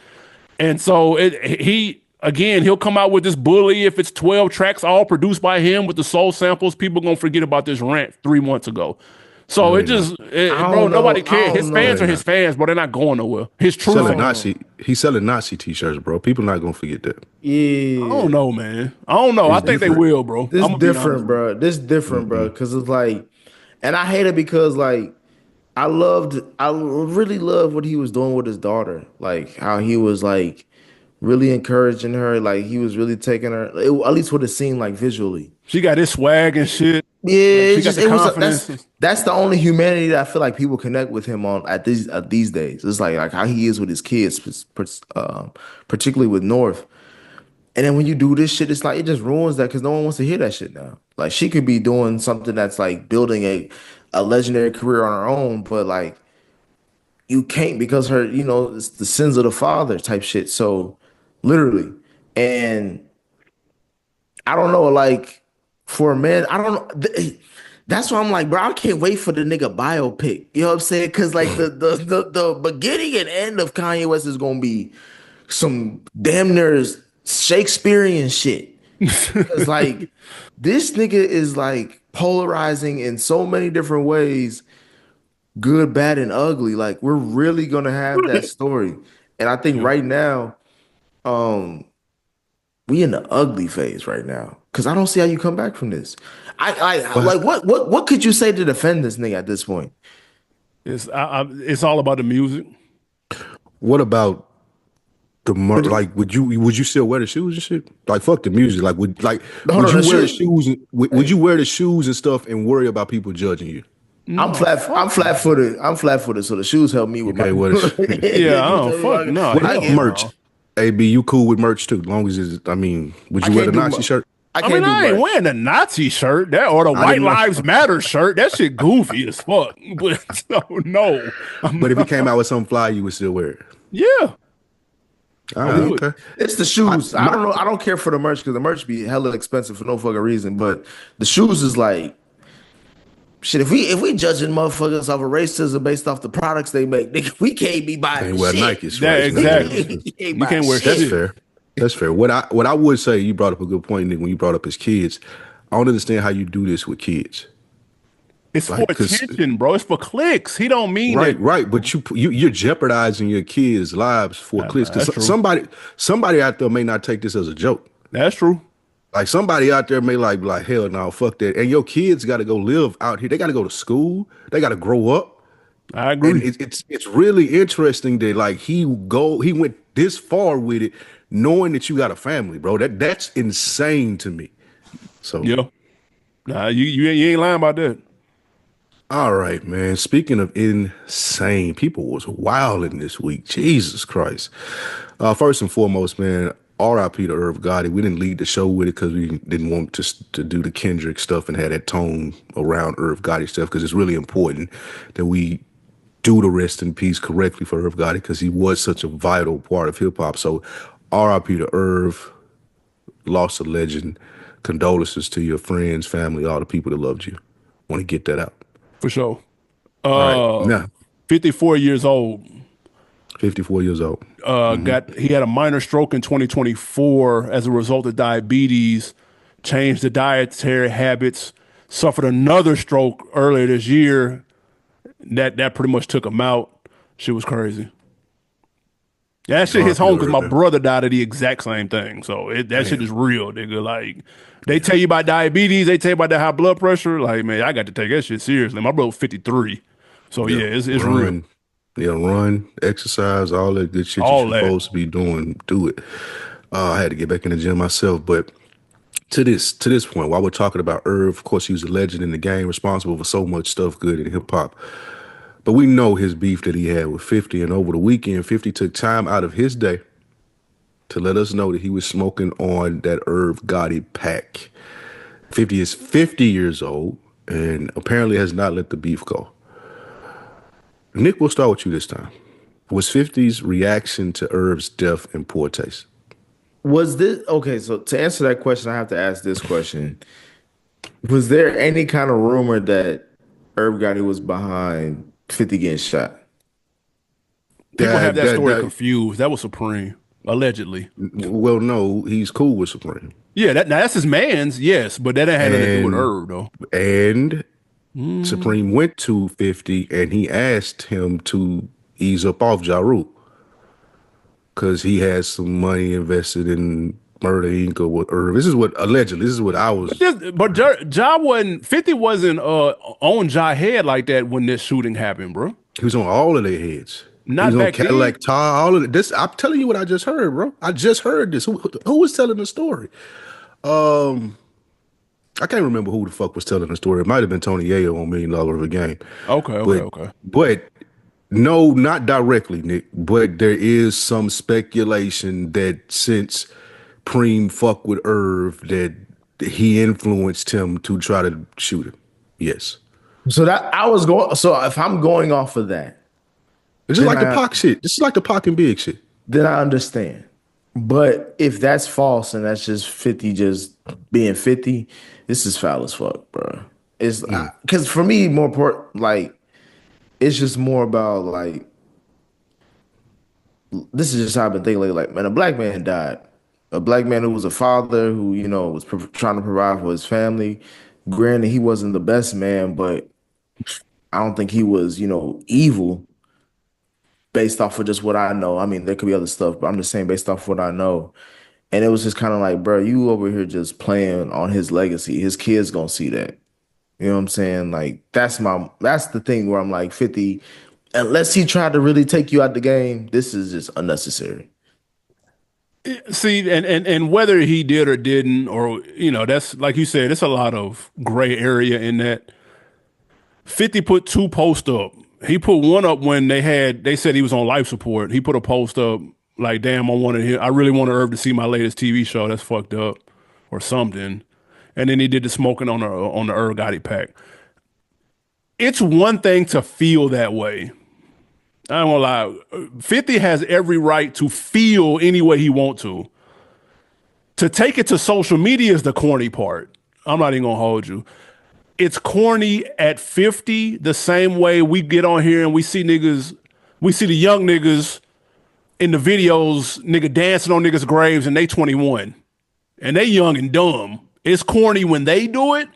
[SPEAKER 1] And so he'll come out with this bully if it's 12 tracks all produced by him with the soul samples. People gonna forget about this rant 3 months ago. So
[SPEAKER 2] No, they're not.
[SPEAKER 3] I
[SPEAKER 1] bro,
[SPEAKER 3] don't know.
[SPEAKER 1] nobody
[SPEAKER 3] I
[SPEAKER 1] cares. His
[SPEAKER 3] don't
[SPEAKER 2] No,
[SPEAKER 3] know.
[SPEAKER 1] fans
[SPEAKER 2] they're
[SPEAKER 1] are his
[SPEAKER 2] not.
[SPEAKER 1] fans, but they're not going nowhere. His true
[SPEAKER 2] Selling
[SPEAKER 1] fans.
[SPEAKER 2] Nazi. He's selling Nazi t-shirts, bro. People not gonna forget that.
[SPEAKER 1] I
[SPEAKER 3] Yeah.
[SPEAKER 1] don't know, man. I don't know. I
[SPEAKER 2] It's
[SPEAKER 1] think they
[SPEAKER 2] different.
[SPEAKER 1] will, bro.
[SPEAKER 3] This
[SPEAKER 1] I'm gonna be honest
[SPEAKER 3] different,
[SPEAKER 1] with you.
[SPEAKER 3] bro. This different, bro.
[SPEAKER 2] Mm-mm.
[SPEAKER 3] Cause it's like, and I hate it because like I really loved what he was doing with his daughter. Like how he was like really encouraging her. Like he was really taking her, at least what it seemed like visually.
[SPEAKER 1] She got this swag and shit.
[SPEAKER 3] Yeah,
[SPEAKER 1] Like she
[SPEAKER 3] it's
[SPEAKER 1] got
[SPEAKER 3] just
[SPEAKER 1] the
[SPEAKER 3] it was
[SPEAKER 1] confidence.
[SPEAKER 3] that's the only humanity that I feel like people connect with him on at these days. It's like how he is with his kids, particularly with North. And then when you do this shit, it's like it just ruins that because no one wants to hear that shit now. Like she could be doing something that's like building a legendary career on her own, but like you can't because her, it's the sins of the father type shit. So literally. And I don't know, like for a man, I don't know. That's why I'm like, bro, I can't wait for the nigga biopic. You know what I'm saying? Cause like the beginning and end of Kanye West is gonna be some damn near Shakespearean shit. Cause like this nigga is like polarizing in so many different ways, good, bad, and ugly. Like we're really gonna have that story. And I think
[SPEAKER 1] Yeah.
[SPEAKER 3] right now, um, we in the ugly phase right now. Cause I don't see how you come back from this. I
[SPEAKER 2] Well,
[SPEAKER 3] like what could you say to defend this nigga at this point?
[SPEAKER 1] It's all about the music.
[SPEAKER 2] what about
[SPEAKER 3] But
[SPEAKER 2] like? Would you still wear the shoes and shit? Like fuck the music. Like
[SPEAKER 3] hold
[SPEAKER 2] would
[SPEAKER 3] on,
[SPEAKER 2] you
[SPEAKER 3] the
[SPEAKER 2] wear the
[SPEAKER 3] shoe.
[SPEAKER 2] shoes? Would you wear the shoes and stuff and worry about people judging you?
[SPEAKER 1] No,
[SPEAKER 3] I'm
[SPEAKER 1] fuck
[SPEAKER 3] flat
[SPEAKER 1] no.
[SPEAKER 3] footed. I'm flat footed. So the shoes help me
[SPEAKER 2] You
[SPEAKER 3] with my.
[SPEAKER 2] can't wear the
[SPEAKER 1] Yeah, I
[SPEAKER 3] You
[SPEAKER 1] don't
[SPEAKER 3] feel me?
[SPEAKER 1] fuck no,
[SPEAKER 2] what
[SPEAKER 3] I
[SPEAKER 1] hell
[SPEAKER 2] about
[SPEAKER 3] get.
[SPEAKER 2] merch?
[SPEAKER 1] no.
[SPEAKER 2] AB, you cool with merch too? As long as it's, I mean, would
[SPEAKER 3] I
[SPEAKER 2] you wear the
[SPEAKER 3] can't do.
[SPEAKER 2] Nazi shirt?
[SPEAKER 3] I
[SPEAKER 1] I mean,
[SPEAKER 3] can't do
[SPEAKER 1] I ain't
[SPEAKER 3] merch.
[SPEAKER 1] wearing the Nazi shirt that or the
[SPEAKER 2] I
[SPEAKER 1] White
[SPEAKER 2] didn't know.
[SPEAKER 1] Lives Matter shirt. That shit goofy as fuck. But so, no, I'm
[SPEAKER 2] But if he came
[SPEAKER 1] not.
[SPEAKER 2] out with some fly, you would still wear it.
[SPEAKER 1] Yeah, I
[SPEAKER 2] Ah,
[SPEAKER 1] would.
[SPEAKER 2] okay.
[SPEAKER 3] It's the
[SPEAKER 2] I,
[SPEAKER 3] shoes. I
[SPEAKER 2] my,
[SPEAKER 3] don't know. I don't care for the merch because the merch be hella expensive for no fucking reason. But the shoes is like shit. If we judging motherfuckers off of racism based off the products they make, nigga, we can't be buying
[SPEAKER 2] can't wear
[SPEAKER 3] shit.
[SPEAKER 2] Nikes,
[SPEAKER 1] That
[SPEAKER 2] right?
[SPEAKER 1] exactly.
[SPEAKER 3] We can't
[SPEAKER 1] You
[SPEAKER 3] buy
[SPEAKER 1] can't wear
[SPEAKER 2] That's
[SPEAKER 3] shit.
[SPEAKER 1] shit.
[SPEAKER 2] fair. That's fair. What I would say, you brought up a good point, Nick, when you brought up his kids. I don't understand how you do this with kids.
[SPEAKER 1] It's for
[SPEAKER 2] Like, cause
[SPEAKER 1] attention, bro. It's for clicks. He don't mean that.
[SPEAKER 2] right, but you're jeopardizing your kids' lives for clicks.
[SPEAKER 1] That's
[SPEAKER 2] Cause
[SPEAKER 1] true.
[SPEAKER 2] somebody out there may not take this as a joke.
[SPEAKER 1] That's true.
[SPEAKER 2] Like somebody out there may like hell no, fuck that. And your kids got to go live out here. They got to go to school. They got to grow up.
[SPEAKER 1] I
[SPEAKER 2] And
[SPEAKER 1] agree.
[SPEAKER 2] it's really interesting that like he went this far with it, knowing that you got a family, bro. That's insane to me. So
[SPEAKER 1] Yeah. Nah, you ain't lying about that.
[SPEAKER 2] all right, man. Speaking of insane, people was wilding this week. Jesus Christ. First and foremost, man, RIP to Irv Gotti. We didn't lead the show with it because we didn't want to do the Kendrick stuff and have that tone around Irv Gotti stuff because it's really important that we do the rest in peace correctly for Irv Gotti because he was such a vital part of hip hop. So RIP to Irv, lost a legend. Condolences to your friends, family, all the people that loved you. Want to get that out.
[SPEAKER 1] For sure.
[SPEAKER 2] All right.
[SPEAKER 1] Uh
[SPEAKER 2] Now,
[SPEAKER 1] 54 years old.
[SPEAKER 2] 54 years old.
[SPEAKER 1] He had a minor stroke in 2024 as a result of diabetes, changed the dietary habits, suffered another stroke earlier this year. That pretty much took him out. Shit was crazy. That shit hits
[SPEAKER 2] RIP
[SPEAKER 1] home because
[SPEAKER 2] Irv,
[SPEAKER 1] my
[SPEAKER 2] man.
[SPEAKER 1] brother died of the exact same thing. So that shit
[SPEAKER 2] Damn.
[SPEAKER 1] is real, nigga. Like they tell you about diabetes, they tell you about that high blood pressure. Like man, I got to take that shit seriously. My brother was 53, so
[SPEAKER 2] Yeah.
[SPEAKER 1] yeah, it's real.
[SPEAKER 2] Run. Yeah, run, exercise, all that good shit
[SPEAKER 1] All
[SPEAKER 2] you're
[SPEAKER 1] that
[SPEAKER 2] supposed to be doing. Do it. I had to get back in the gym myself, but to this point, while we're talking about Irv, of course, he was a legend in the game, responsible for so much stuff good in hip hop. But we know his beef that he had with 50, and over the weekend, 50 took time out of his day to let us know that he was smoking on that Irv Gotti pack. 50 is 50 years old and apparently has not let the beef go. Nick, we'll start with you this time. Was 50's reaction to Irv's death in poor taste?
[SPEAKER 3] Was this okay? So to answer that question, I have to ask this question: was there any kind of rumor that Irv Gotti was behind 50 getting shot?
[SPEAKER 1] people have
[SPEAKER 2] That
[SPEAKER 1] that
[SPEAKER 2] that
[SPEAKER 1] story
[SPEAKER 2] that
[SPEAKER 1] confused. That was Supreme, allegedly.
[SPEAKER 2] well, no, he's cool with Supreme.
[SPEAKER 1] Yeah, now that's his man's, yes, but that ain't had nothing to do with
[SPEAKER 2] And
[SPEAKER 1] Herb though.
[SPEAKER 2] and Supreme went to 50 and he asked him to ease up off Ja Rule because he has some money invested in Murder Inc. or what Irv. This is what allegedly, this is what I was.
[SPEAKER 1] But Ja wasn't 50 wasn't on Ja head like that when this shooting happened, bro.
[SPEAKER 2] He was on all of their heads. He
[SPEAKER 1] Not
[SPEAKER 2] was on
[SPEAKER 1] back then.
[SPEAKER 2] Cadillac Tar, all of it. This, I'm telling you what I just heard, bro. I just heard this. Who was telling the story? I can't remember who the fuck was telling the story. It might have been Tony Yayo on $1 Million of a Game. But no, not directly, Nick. But there is some speculation that since Preem fucked with Irv, that he influenced him to try to shoot him. Yes.
[SPEAKER 3] So that I was going. So if I'm going off of that,
[SPEAKER 2] It's just
[SPEAKER 3] then
[SPEAKER 2] like the
[SPEAKER 3] I
[SPEAKER 2] Pac shit. This is like the Pac and Big shit.
[SPEAKER 3] then I understand. But if that's false and that's just 50 just being 50, this is foul as fuck, bro. It's
[SPEAKER 2] Mm.
[SPEAKER 3] because for me, more important, like it's just more about like this is just how I've been thinking lately. Like, man, a black man died. A black man who was a father who, was trying to provide for his family. Granted, he wasn't the best man, but I don't think he was, evil based off of just what I know. I mean, there could be other stuff, but I'm just saying based off what I know. And it was just kind of like, bro, you over here just playing on his legacy. His kids gonna see that. You know what I'm saying? Like that's the thing where I'm like 50, unless he tried to really take you out the game, this is just unnecessary.
[SPEAKER 1] See, and whether he did or didn't, or that's like you said, it's a lot of gray area in that. 50 put two posts up. He put one up when they said he was on life support. He put a post up like, damn, I really wanted Irv to see my latest TV show. That's fucked up, or something. And then he did the smoking on the Irv Gotti pack. It's one thing to feel that way. I don't want to lie. 50 has every right to feel any way he want to. To take it to social media is the corny part. I'm not even gonna hold you. It's corny at 50, the same way we get on here and we see the young niggas in the videos, nigga dancing on niggas' graves and they 21. And they young and dumb. It's corny when they do it.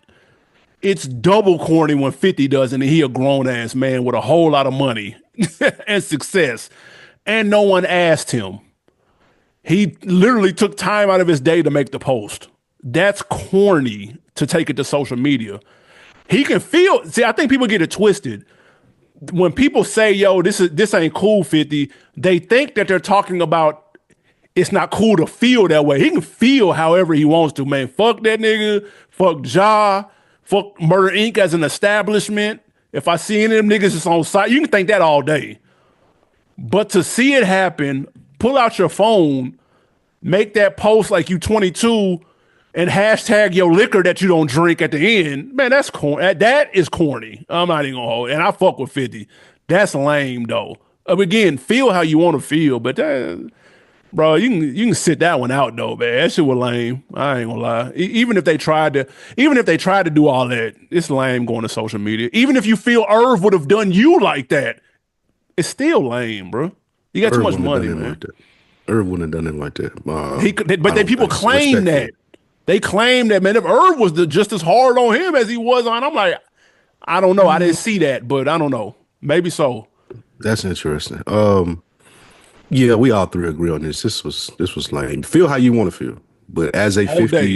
[SPEAKER 1] It's double corny when 50 does it and he a grown ass man with a whole lot of money and success. And no one asked him. He literally took time out of his day to make the post. That's corny to take it to social media. He can feel. See, I think people get it twisted. When people say, "Yo, this ain't cool," 50, they think that they're talking about it's not cool to feel that way. He can feel however he wants to, man. Fuck that nigga. Fuck Ja. Fuck Murder Inc. as an establishment. If I see any of them niggas just on site, you can think that all day. But to see it happen, pull out your phone, make that post like you 22, and hashtag your liquor that you don't drink at the end, man, that's corny. That is corny. I'm not even gonna hold. And I fuck with 50. That's lame though. Again, feel how you want to feel, but bro, you can sit that one out though, man. That shit was lame. I ain't gonna lie. Even if they tried to do all that, it's lame going to social media. Even if you feel Irv would have done you like that, it's still lame, bro. You got too
[SPEAKER 2] Irv
[SPEAKER 1] much
[SPEAKER 2] wouldn't have
[SPEAKER 1] money,
[SPEAKER 2] done it
[SPEAKER 1] man.
[SPEAKER 2] like that. Irv wouldn't have done it like that.
[SPEAKER 1] But people claim that. They claim that, man, if Irv was just as hard on him as he was on, I'm like, I don't know. I didn't see that, but I don't know. Maybe so.
[SPEAKER 2] That's interesting. Yeah, we all three agree on this. This was lame. Feel how you want to feel, but as a
[SPEAKER 1] All day.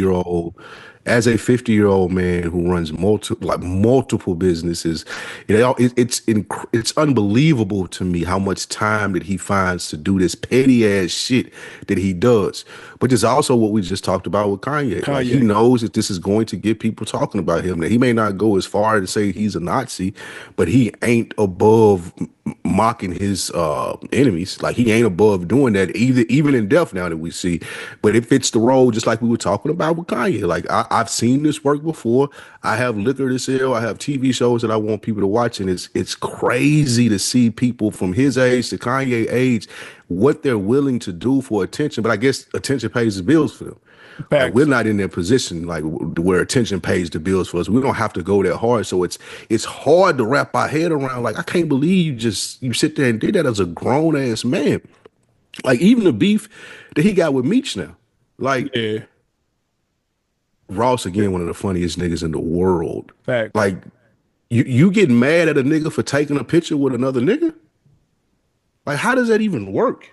[SPEAKER 2] 50-year-old man who runs multiple businesses, it's unbelievable to me how much time that he finds to do this petty ass shit that he does. But there's also what we just talked about with Kanye. Like, he knows that this is going to get people talking about him. That he may not go as far to say he's a Nazi, but he ain't above mocking his enemies. Like, he ain't above doing that even in death now that we see. But it fits the role, just like we were talking about with Kanye. Like, I've seen this work before. I have liquor to sell. I have TV shows that I want people to watch, and it's crazy to see people from his age to Kanye age, what they're willing to do for attention. But I guess attention pays the bills for them. Like, we're not in that position like where attention pays the bills for us. We don't have to go that hard. So it's hard to wrap our head around. Like, I can't believe you sit there and did that as a grown ass man. Like, even the beef that he got with Meech now. Like,
[SPEAKER 1] Yeah.
[SPEAKER 2] Ross, again, one of the funniest niggas in the world.
[SPEAKER 1] Fact.
[SPEAKER 2] Like, you get mad at a nigga for taking a picture with another nigga? Like, how does that even work?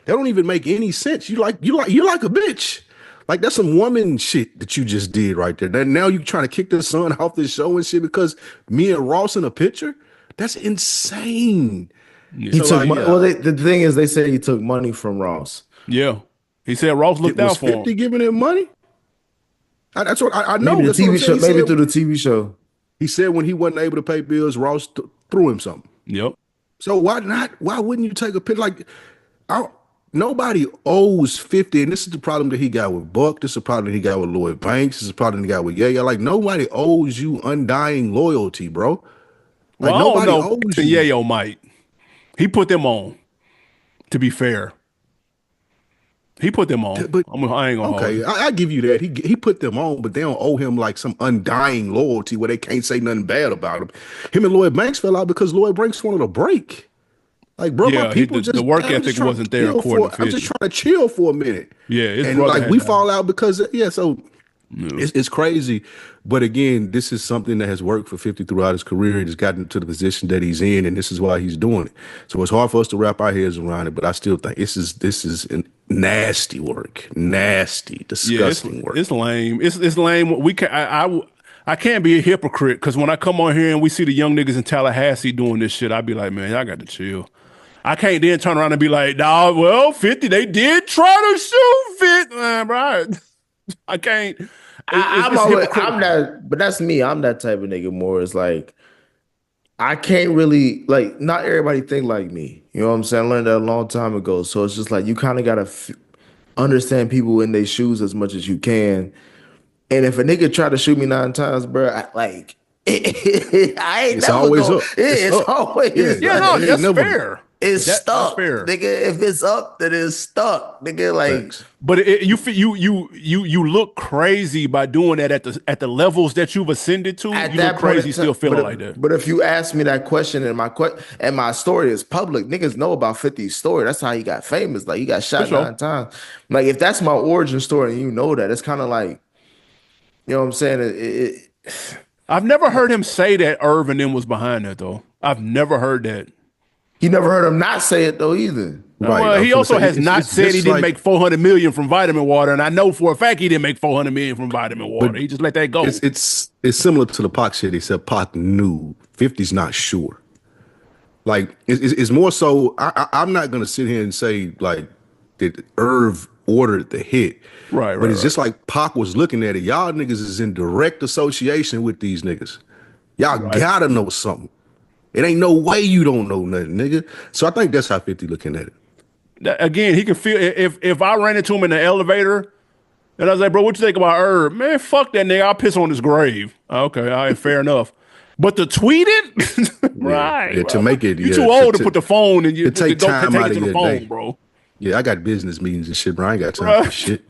[SPEAKER 2] That don't even make any sense. You're like a bitch. Like, that's some woman shit that you just did right there. Now you trying to kick the son off this show and shit because me and Ross in a picture? That's insane.
[SPEAKER 1] Yeah.
[SPEAKER 3] He took money. Well, the thing is, they said he took money from Ross.
[SPEAKER 1] Yeah. He said Ross looked out for
[SPEAKER 2] 50
[SPEAKER 1] him.
[SPEAKER 2] giving him money? That's what I know.
[SPEAKER 3] Maybe the TV show. Maybe
[SPEAKER 2] said,
[SPEAKER 3] through the TV show.
[SPEAKER 2] He said when he wasn't able to pay bills, Ross threw him something.
[SPEAKER 1] Yep.
[SPEAKER 2] So why not? Why wouldn't you take a picture? Like, nobody owes 50, and this is the problem that he got with Buck. This is the problem that he got with Lloyd Banks. This is the problem that he got with Yaya. Like, nobody owes you undying loyalty, bro.
[SPEAKER 1] Well,
[SPEAKER 2] Like
[SPEAKER 1] I don't
[SPEAKER 2] nobody
[SPEAKER 1] know.
[SPEAKER 2] owes
[SPEAKER 1] Jason
[SPEAKER 2] you.
[SPEAKER 1] Yayo might. He put them on. To be fair, he put them on.
[SPEAKER 2] But
[SPEAKER 1] I ain't gonna hold
[SPEAKER 2] okay,
[SPEAKER 1] you.
[SPEAKER 2] I give you that. He put them on, but they don't owe him like some undying loyalty where they can't say nothing bad about him. Him and Lloyd Banks fell out because Lloyd Banks wanted a break. Like, bro, my
[SPEAKER 1] Yeah,
[SPEAKER 2] people
[SPEAKER 1] the
[SPEAKER 2] just
[SPEAKER 1] work
[SPEAKER 2] I'm just
[SPEAKER 1] ethic
[SPEAKER 2] trying
[SPEAKER 1] wasn't
[SPEAKER 2] to
[SPEAKER 1] there
[SPEAKER 2] chill
[SPEAKER 1] according
[SPEAKER 2] for
[SPEAKER 1] to
[SPEAKER 2] I'm just
[SPEAKER 1] 50.
[SPEAKER 2] trying to chill for a minute.
[SPEAKER 1] Yeah, his
[SPEAKER 2] And
[SPEAKER 1] brother
[SPEAKER 2] like
[SPEAKER 1] had
[SPEAKER 2] we
[SPEAKER 1] died.
[SPEAKER 2] fall out because so
[SPEAKER 1] Yeah.
[SPEAKER 2] it's crazy. But again, this is something that has worked for 50 throughout his career. He's gotten to the position that he's in, and this is why he's doing it. So it's hard for us to wrap our heads around it, but I still think this is nasty work. Nasty,
[SPEAKER 1] Yeah,
[SPEAKER 2] disgusting work.
[SPEAKER 1] it's lame. It's lame. We can I can't be a hypocrite because when I come on here and we see the young niggas in Tallahassee doing this shit, I'd be like, man, I got to chill. I can't then turn around and be like, nah, well, 50, they did try to shoot 50. Bro, I can't.
[SPEAKER 3] I'm
[SPEAKER 1] It's
[SPEAKER 3] always I'm
[SPEAKER 1] hypocritical.
[SPEAKER 3] that, but that's me. I'm that type of nigga more. It's like I can't really like not everybody think like me. You know what I'm saying? I learned that a long time ago. So it's just like you kind of gotta understand people in their shoes as much as you can. And if a nigga try to shoot me 9 times, bro, I ain't
[SPEAKER 2] It's
[SPEAKER 3] never
[SPEAKER 2] always
[SPEAKER 3] go.
[SPEAKER 2] up. It's
[SPEAKER 3] It's
[SPEAKER 2] up. Yeah,
[SPEAKER 3] always
[SPEAKER 1] Yeah,
[SPEAKER 2] like
[SPEAKER 3] like
[SPEAKER 1] no,
[SPEAKER 2] it ain't
[SPEAKER 1] that's
[SPEAKER 2] never
[SPEAKER 1] fair.
[SPEAKER 3] it's
[SPEAKER 1] That's
[SPEAKER 3] stuck,
[SPEAKER 1] fair.
[SPEAKER 3] nigga. If it's up, then it's stuck, nigga. Like
[SPEAKER 2] facts.
[SPEAKER 1] But you feel you look crazy by doing that at the levels that you've ascended to.
[SPEAKER 3] at
[SPEAKER 1] You look
[SPEAKER 3] that point
[SPEAKER 1] crazy
[SPEAKER 3] in
[SPEAKER 1] still
[SPEAKER 3] time,
[SPEAKER 1] feeling like that.
[SPEAKER 3] but if you ask me that question and my story is public, niggas know about 50's story. That's how he got famous. Like he got
[SPEAKER 1] For
[SPEAKER 3] shot
[SPEAKER 1] sure.
[SPEAKER 3] 9 times. Like if that's my origin story and you know that, it's kind of like you know what I'm saying.
[SPEAKER 1] I've never heard him say that Irv and them was behind that though. I've never heard that.
[SPEAKER 3] You never heard him not say it though either.
[SPEAKER 2] Right.
[SPEAKER 1] Well,
[SPEAKER 2] I was
[SPEAKER 1] he
[SPEAKER 2] gonna
[SPEAKER 1] also
[SPEAKER 2] say
[SPEAKER 1] has not
[SPEAKER 2] it's
[SPEAKER 1] said he
[SPEAKER 2] just
[SPEAKER 1] didn't
[SPEAKER 2] like
[SPEAKER 1] make 400 million from vitamin water, and I know for a fact he didn't make 400 million from vitamin
[SPEAKER 2] but
[SPEAKER 1] water. He just let that go.
[SPEAKER 2] it's similar to the Pac shit, except Pac knew 50's not sure. Like it's more so. I'm not gonna sit here and say like that Irv ordered the hit,
[SPEAKER 1] Right,
[SPEAKER 2] but
[SPEAKER 1] right,
[SPEAKER 2] it's
[SPEAKER 1] right,
[SPEAKER 2] just like Pac was looking at it. Y'all niggas is in direct association with these niggas. Y'all
[SPEAKER 1] right.
[SPEAKER 2] gotta know something. It ain't no way you don't know nothing, nigga. So I think that's how 50 looking at it.
[SPEAKER 1] Again, he can feel if I ran into him in the elevator and I was like, bro, what you think about Irv? Man, fuck that nigga. I'll piss on his grave. Okay, all right, fair enough. But to tweet it,
[SPEAKER 2] Yeah,
[SPEAKER 1] right,
[SPEAKER 2] yeah. To
[SPEAKER 1] bro.
[SPEAKER 2] make it,
[SPEAKER 1] You
[SPEAKER 2] yeah,
[SPEAKER 1] too old to put the phone and you
[SPEAKER 2] to
[SPEAKER 1] to
[SPEAKER 2] take
[SPEAKER 1] go
[SPEAKER 2] time
[SPEAKER 1] take
[SPEAKER 2] out
[SPEAKER 1] it
[SPEAKER 2] of
[SPEAKER 1] to the
[SPEAKER 2] your
[SPEAKER 1] phone,
[SPEAKER 2] day.
[SPEAKER 1] bro.
[SPEAKER 2] Yeah, I got business meetings and shit, bro. I ain't got time for
[SPEAKER 1] Bruh.
[SPEAKER 2] this shit.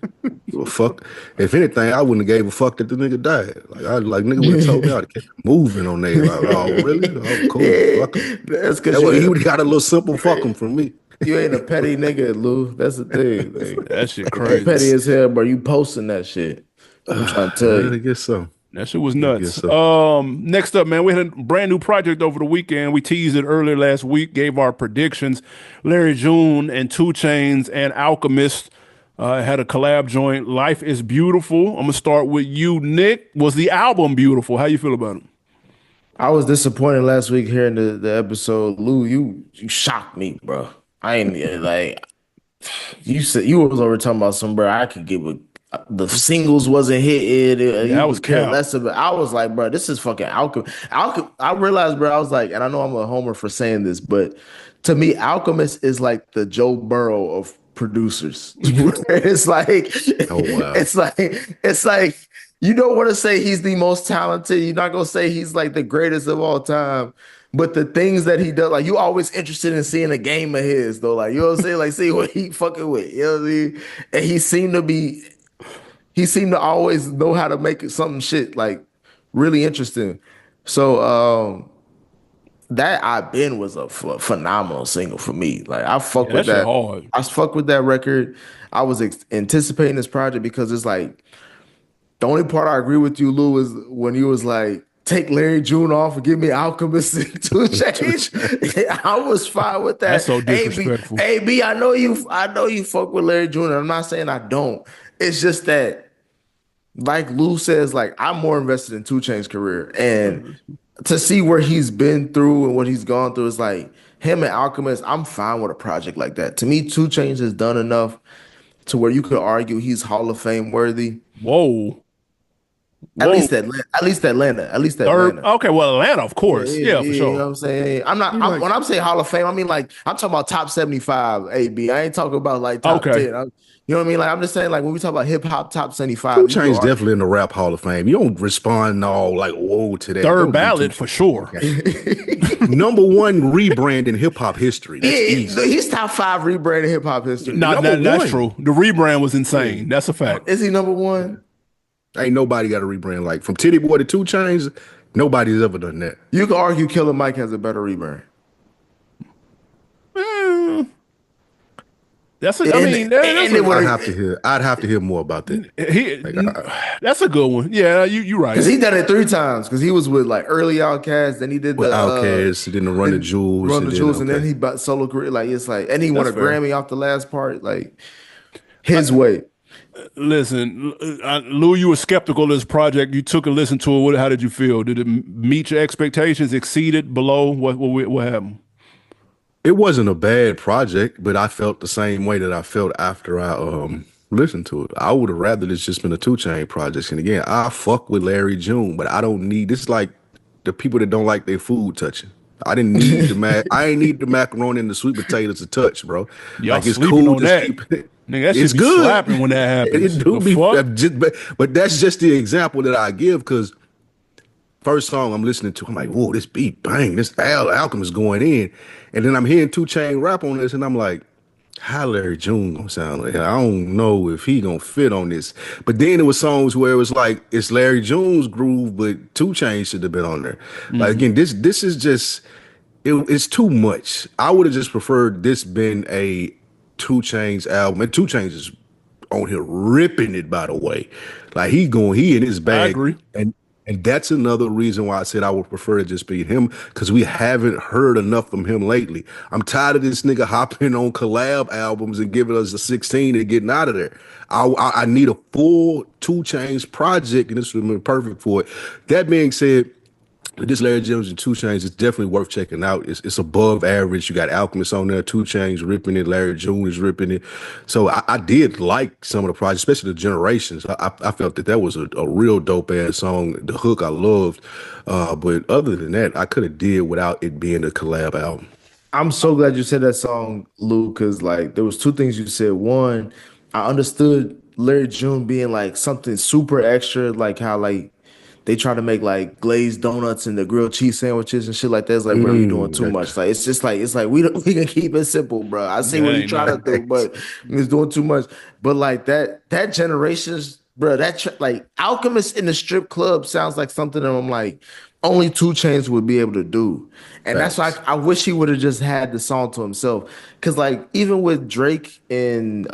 [SPEAKER 2] Well, fuck. If anything, I wouldn't have gave a fuck that the nigga died. Like nigga would have told me I'd have kept it moving on there. Like, oh, really? Oh, cool.
[SPEAKER 3] Yeah,
[SPEAKER 2] Fuck him.
[SPEAKER 3] that's because
[SPEAKER 2] That way he would have got a little simple fuck him from me.
[SPEAKER 3] you ain't a petty nigga, Lou. That's the thing.
[SPEAKER 1] That shit
[SPEAKER 3] Like, you petty
[SPEAKER 1] crazy.
[SPEAKER 3] as hell, bro. You posting that shit. I'm trying to tell
[SPEAKER 2] I
[SPEAKER 3] you.
[SPEAKER 2] guess so.
[SPEAKER 1] That shit was
[SPEAKER 2] I guess
[SPEAKER 1] nuts.
[SPEAKER 2] so.
[SPEAKER 1] Next up, man, we had a brand new project over the weekend. We teased it earlier last week, gave our predictions. Larry June and Two Chains and Alchemist had a collab joint. Life is Beautiful. I'm gonna start with you, Nick. Was the album beautiful? How you feel about it?
[SPEAKER 3] I was disappointed last week hearing the episode. Lou, you shocked me, bro. I ain't like you said you was over talking about some bro. I could give a the singles wasn't hitting.
[SPEAKER 1] Yeah,
[SPEAKER 3] You
[SPEAKER 1] that was
[SPEAKER 3] could care
[SPEAKER 1] cap.
[SPEAKER 3] less of it. I was like, bro, this is fucking Alchemist. I realized, bro, I was like, and I know I'm a homer for saying this, but to me, Alchemist is like the Joe Burrow of producers. It's like,
[SPEAKER 2] Oh wow.
[SPEAKER 3] it's like you don't want to say he's the most talented. You're not gonna say he's like the greatest of all time. But the things that he does, like you always interested in seeing a game of his, though. Like you know what I'm saying? Like see what he fucking with. You know what I mean? And he seemed to always know how to make it something shit like really interesting. So that I Been was a phenomenal single for me. Like I fuck
[SPEAKER 1] Yeah, that
[SPEAKER 3] with
[SPEAKER 1] shit
[SPEAKER 3] that.
[SPEAKER 1] hard.
[SPEAKER 3] I fuck with that record. I was anticipating this project because it's like the only part I agree with you, Lou, is when you was like, take Larry June off and give me Alchemist and Two Chainz. I was fine with
[SPEAKER 1] That's
[SPEAKER 3] that.
[SPEAKER 1] so
[SPEAKER 3] AB,
[SPEAKER 1] disrespectful.
[SPEAKER 3] AB, I know you fuck with Larry June. And I'm not saying I don't. It's just that, like Lou says, like I'm more invested in Two Chainz' career. And to see where he's been through and what he's gone through is like him and Alchemist, I'm fine with a project like that. To me, Two Chainz has done enough to where you could argue he's Hall of Fame worthy.
[SPEAKER 1] Whoa.
[SPEAKER 3] At
[SPEAKER 1] Whoa.
[SPEAKER 3] least Atlanta. At least Atlanta. At least
[SPEAKER 1] Third.
[SPEAKER 3] Atlanta.
[SPEAKER 1] Okay, well, Atlanta, of
[SPEAKER 3] Yeah,
[SPEAKER 1] course.
[SPEAKER 3] yeah,
[SPEAKER 1] Yeah, for
[SPEAKER 3] yeah. You know
[SPEAKER 1] sure.
[SPEAKER 3] what I'm saying? I'm not.
[SPEAKER 2] He like
[SPEAKER 3] When I'm saying Hall of Fame, I mean like I'm talking about top 75. AB. I ain't talking about like top
[SPEAKER 1] Okay.
[SPEAKER 3] 10. You know what I mean? Like I'm just saying like when we talk about hip hop top
[SPEAKER 2] Two
[SPEAKER 3] 75, you could
[SPEAKER 2] Chainz
[SPEAKER 3] argue.
[SPEAKER 2] definitely in the Rap Hall of Fame. You don't respond all like whoa to that.
[SPEAKER 1] Third
[SPEAKER 2] Don't do Two
[SPEAKER 1] ballot for
[SPEAKER 2] Chainz.
[SPEAKER 1] sure.
[SPEAKER 2] Number one rebrand in hip hop history.
[SPEAKER 3] Yeah,
[SPEAKER 2] That's easy.
[SPEAKER 3] he's top five rebrand in hip hop history.
[SPEAKER 1] Not
[SPEAKER 2] Number
[SPEAKER 1] that that's
[SPEAKER 2] one.
[SPEAKER 1] true. The rebrand was
[SPEAKER 2] Yeah.
[SPEAKER 1] insane. That's a fact.
[SPEAKER 3] Is he number one?
[SPEAKER 2] Ain't nobody got a rebrand like from Titty Boy to Two Chainz. Nobody's ever done that.
[SPEAKER 3] You could argue Killer Mike has a better rebrand.
[SPEAKER 1] Mm, that's a, I
[SPEAKER 3] And
[SPEAKER 1] mean, that's
[SPEAKER 3] and it
[SPEAKER 1] a,
[SPEAKER 3] would
[SPEAKER 2] I'd have to hear more about that.
[SPEAKER 1] he.
[SPEAKER 2] Like,
[SPEAKER 1] That's a good one. Yeah, you
[SPEAKER 3] because
[SPEAKER 1] right.
[SPEAKER 3] he done it three times. Because he was with like early Outkast, then he did
[SPEAKER 2] with
[SPEAKER 3] the
[SPEAKER 2] Outkast, then the Run the Jewels,
[SPEAKER 3] Run the Jewels, and then
[SPEAKER 2] okay.
[SPEAKER 3] he bought solo career. Like it's like, and he won a
[SPEAKER 1] That's fair.
[SPEAKER 3] Grammy off the last part. Like his way.
[SPEAKER 1] Listen, Lou, you were skeptical of this project. You took a listen to it. How did you feel? Did it meet your expectations? Exceeded? Below? What happened?
[SPEAKER 2] It wasn't a bad project, but I felt the same way that I felt after I listened to it. I would have rather this just been a Two Chain project. And again, I fuck with Larry June, but I don't need this. Is like the people that don't like their food touching. I didn't need the I ain't need the macaroni and the sweet potatoes to touch, bro.
[SPEAKER 1] Y'all
[SPEAKER 2] Like it's
[SPEAKER 1] sleeping
[SPEAKER 2] cool.
[SPEAKER 1] on
[SPEAKER 2] Just
[SPEAKER 1] that.
[SPEAKER 2] keep it.
[SPEAKER 1] Nigga, that
[SPEAKER 2] It's
[SPEAKER 1] should be
[SPEAKER 2] good.
[SPEAKER 1] slapping when that happens.
[SPEAKER 2] It do
[SPEAKER 1] The
[SPEAKER 2] be,
[SPEAKER 1] fuck?
[SPEAKER 2] but that's just the example that I give because first song I'm listening to, I'm like, whoa, this beat bang, this Alchemist going in, and then I'm hearing Two Chain rap on this, and I'm like, how Larry June gonna sound like? I don't know if he gonna fit on this. But then there was songs where it was like it's Larry June's groove, but Two Chainz should have been on there. Like again, this is just it's too much. I would have just preferred this been a Two Chainz album, and Two Chainz is on here ripping it. By the way, like he in his
[SPEAKER 1] I
[SPEAKER 2] bag,
[SPEAKER 1] agree.
[SPEAKER 2] and that's another reason why I said I would prefer to just be him because we haven't heard enough from him lately. I'm tired of this nigga hopping on collab albums and giving us a 16 and getting out of there. I need a full Two Chainz project, and this would have been perfect for it. That being said, this Larry Jones and Two Chainz is definitely worth checking out. It's above average. You got Alchemist on there, Two Chainz ripping it, Larry June is ripping it. So I did like some of the projects, especially the Generations. I felt that was a real dope ass song. The hook I loved, but other than that, I could have did without it being a collab album.
[SPEAKER 3] I'm so glad you said that song, Lou, because like there was two things you said. One, I understood Larry June being like something super extra, like how like they try to make like glazed donuts and the grilled cheese sandwiches and shit like that. It's like, bro, you doing too much. Like it's just like it's like we can keep it simple, bro. I see
[SPEAKER 1] That
[SPEAKER 3] what you
[SPEAKER 1] ain't
[SPEAKER 3] try to do, but it's doing too much. But like that generations, bro, like Alchemist in the strip club sounds like something that I'm like only Two Chainz would be able to do. And that's why
[SPEAKER 2] Facts.
[SPEAKER 3] I wish he would have just had the song to himself. Cause like even with Drake and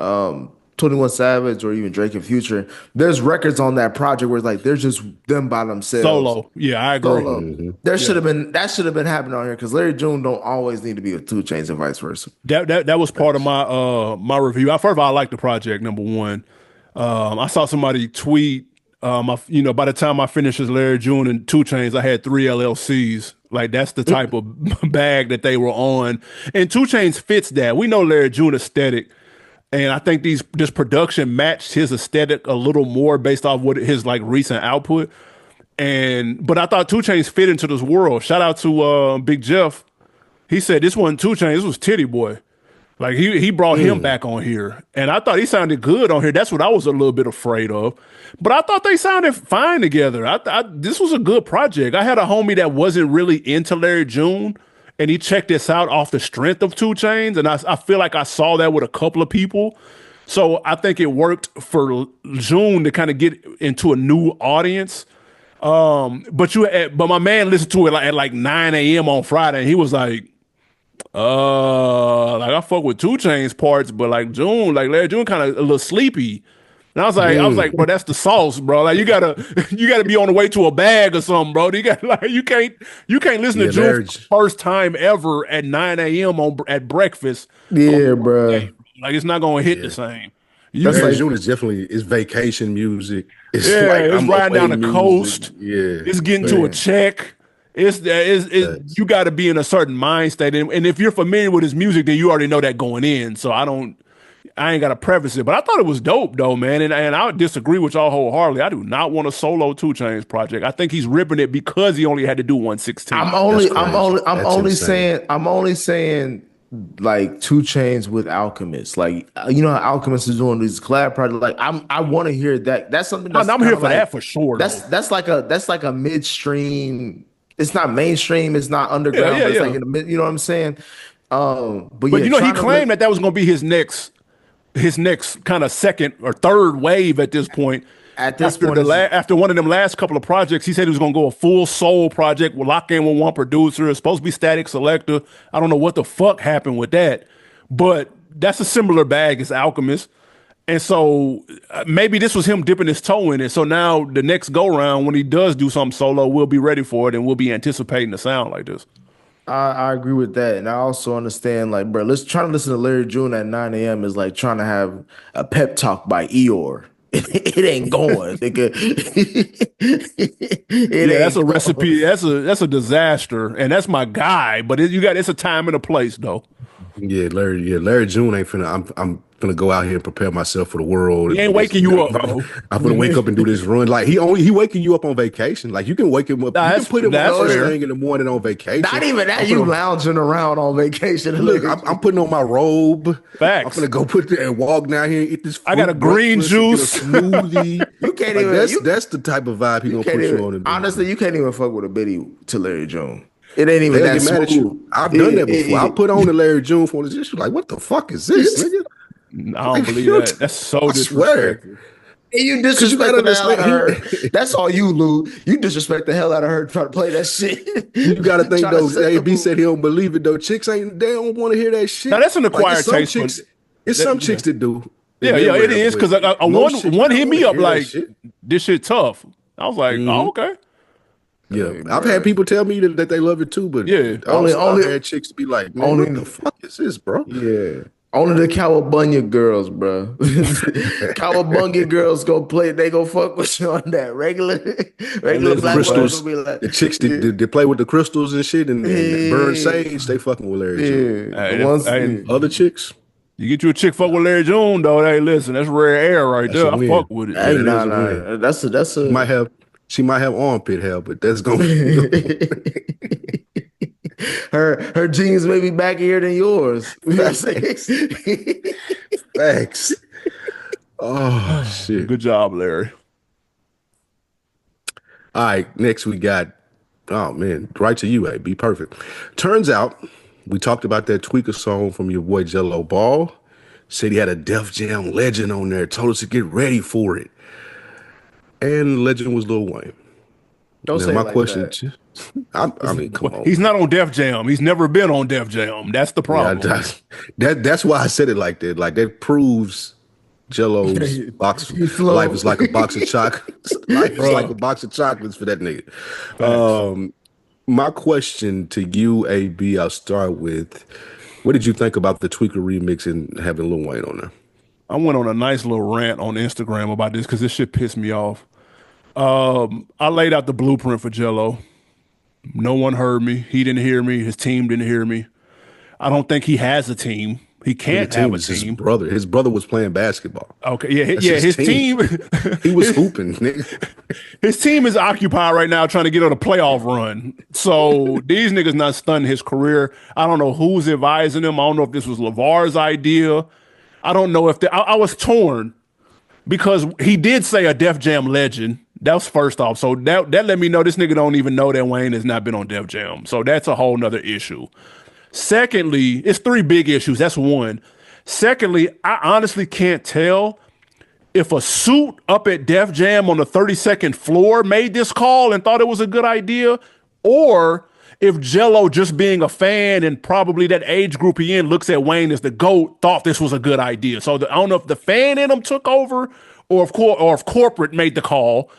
[SPEAKER 3] 21 Savage or even Drake and Future, there's records on that project where it's like there's just them by themselves.
[SPEAKER 1] Solo. Yeah, I agree.
[SPEAKER 3] Solo. There should have been that should have been happening on here because Larry June don't always need to be with Two Chainz and vice versa.
[SPEAKER 1] That was part of my my review. First of all, I like the project. Number one, I saw somebody tweet. By the time I finished as Larry June and Two Chainz, I had 3 LLCs. Like that's the type of bag that they were on, and Two Chainz fits that. We know Larry June aesthetic. And I think this production matched his aesthetic a little more based off what his like recent output. But I thought Two Chainz fit into this world. Shout out to Big Jeff. He said this wasn't Two Chainz, this was Titty Boy. Like he brought him back on here. And I thought he sounded good on here. That's what I was a little bit afraid of. But I thought they sounded fine together. This was a good project. I had a homie that wasn't really into Larry June, and he checked this out off the strength of Two Chainz, and I feel like I saw that with a couple of people. So I think it worked for June to kind of get into a new audience. But my man listened to it at like 9 a.m. on Friday, and he was like, like I fuck with Two Chainz parts, but like June, like Larry June kind of a little sleepy. And I was like, bro, that's the sauce, bro. Like you gotta be on the way to a bag or something, bro. You can't listen to June
[SPEAKER 2] Larry,
[SPEAKER 1] for the first time ever at 9 a.m. at breakfast.
[SPEAKER 3] Yeah, bro.
[SPEAKER 1] Like it's not gonna hit the same.
[SPEAKER 2] Larry June is definitely it's vacation music. It's
[SPEAKER 1] Yeah,
[SPEAKER 2] like
[SPEAKER 1] it's
[SPEAKER 2] I'm
[SPEAKER 1] riding down the
[SPEAKER 2] away
[SPEAKER 1] coast.
[SPEAKER 2] music. Yeah,
[SPEAKER 1] It's getting to a check. You got to be in a certain mind state, and if you're familiar with his music, then you already know that going in. So I ain't got to preface it, but I thought it was dope though, man. And I would disagree with y'all wholeheartedly. I do not want a solo 2 Chainz project. I think he's ripping it because he only had to do 116.
[SPEAKER 3] I'm only saying like 2 Chainz with Alchemist. Like you know how Alchemist is doing these collab projects. Like I want to hear that. That's something that's
[SPEAKER 1] I'm here for
[SPEAKER 3] like,
[SPEAKER 1] that for sure.
[SPEAKER 3] That's like a midstream. It's not mainstream, it's not underground, but it's like in the mid, you know what I'm saying? But
[SPEAKER 1] you know, he claimed that was gonna be his next kind of second or third wave at this point. After one of them last couple of projects, he said he was gonna go a full soul project, with lock in with one producer. It's supposed to be Static Selector. I don't know what the fuck happened with that, but that's a similar bag as Alchemist. And so maybe this was him dipping his toe in it. So now the next go round, when he does do something solo, we'll be ready for it and we'll be anticipating a sound like this.
[SPEAKER 3] I agree with that, and I also understand, like, bro, trying to listen to Larry June at 9 a.m. is like trying to have a pep talk by Eeyore. It ain't going, nigga.
[SPEAKER 1] That's a recipe. That's a disaster, and that's my guy. But it's a time and a place, though.
[SPEAKER 2] Larry June ain't finna. I'm gonna go out here and prepare myself for the world.
[SPEAKER 1] He ain't waking you up, bro.
[SPEAKER 2] I'm gonna wake up and do this run. Like he waking you up on vacation. Like you can wake him up. You can put him first thing in the morning on vacation.
[SPEAKER 3] Not even that. You lounging around on vacation.
[SPEAKER 2] Look, I'm putting on my robe.
[SPEAKER 1] Facts.
[SPEAKER 2] I'm gonna go put there and walk down here and eat this.
[SPEAKER 1] I got a green juice,
[SPEAKER 2] a smoothie.
[SPEAKER 3] You can't even.
[SPEAKER 2] That's the type of vibe he gonna put you on.
[SPEAKER 3] Honestly, you can't even fuck with a biddy to Larry June. It ain't even that smooth.
[SPEAKER 2] I've done that before. I put on the Larry June for this. Just like, what the fuck is this, nigga?
[SPEAKER 1] I don't believe that. That's so disrespectful.
[SPEAKER 3] And you disrespect the hell out of her. That's all you, Lou. You disrespect the hell out of her trying to play that shit.
[SPEAKER 2] You got to think though. AB said he don't believe it though. Chicks they don't want to hear that shit.
[SPEAKER 1] Now that's an acquired taste.
[SPEAKER 2] It's some chicks that do.
[SPEAKER 1] Yeah, it is because one hit me up like this shit tough. I was like, oh okay.
[SPEAKER 2] Yeah, I've had people tell me that they love it too, but I've had chicks be like, man, what the fuck is this, bro?
[SPEAKER 3] Yeah. Only the Cowabunga girls, bro. Cowabunga girls go play. They go fuck with you on that regular black
[SPEAKER 2] crystals. Like, the chicks that play with the crystals and shit and burn sage. They fucking with Larry June. Other chicks.
[SPEAKER 1] You get you a chick fuck with Larry June though. Hey, listen, that's rare air right there. I fuck with it.
[SPEAKER 3] Hey, nah. That's a.
[SPEAKER 2] She might have armpit hair, but that's gonna be
[SPEAKER 3] her jeans may be baggier than yours.
[SPEAKER 2] Facts. Oh shit.
[SPEAKER 1] Good job, Larry.
[SPEAKER 2] All right, next we got, oh man, right to you, AB. Perfect. Turns out we talked about that Tweaker song from your boy Jello Ball. Said he had a Def Jam legend on there, told us to get ready for it. And the legend was Lil Wayne.
[SPEAKER 3] Don't say
[SPEAKER 2] my
[SPEAKER 3] like
[SPEAKER 2] question.
[SPEAKER 3] That.
[SPEAKER 2] I mean, come on.
[SPEAKER 1] He's not on Def Jam. He's never been on Def Jam. That's the problem.
[SPEAKER 2] Yeah, that's why I said it like that. Like that proves Jello's box. Life is like a box of chocolates. Life is like a box of chocolates for that nigga. My question to you, AB, I'll start with, what did you think about the Tweaker remix and having Lil Wayne on there?
[SPEAKER 1] I went on a nice little rant on Instagram about this because this shit pissed me off. I laid out the blueprint for Jello. No one heard me. He didn't hear me. His team didn't hear me. I don't think he has a team. He can't have a team.
[SPEAKER 2] His brother was playing basketball.
[SPEAKER 1] Okay, his team.
[SPEAKER 2] He was hooping, nigga.
[SPEAKER 1] His team is occupied right now trying to get on a playoff run. So these niggas not stunning his career. I don't know who's advising him. I don't know if this was LeVar's idea. I don't know if I was torn because he did say a Def Jam legend. That was first off. So that let me know this nigga don't even know that Wayne has not been on Def Jam. So that's a whole nother issue. Secondly, it's 3 big issues. That's one. Secondly, I honestly can't tell if a suit up at Def Jam on the 32nd floor made this call and thought it was a good idea, or if Jello, just being a fan and probably that age group he in, looks at Wayne as the GOAT, thought this was a good idea. So I don't know if the fan in him took over or if corporate made the call.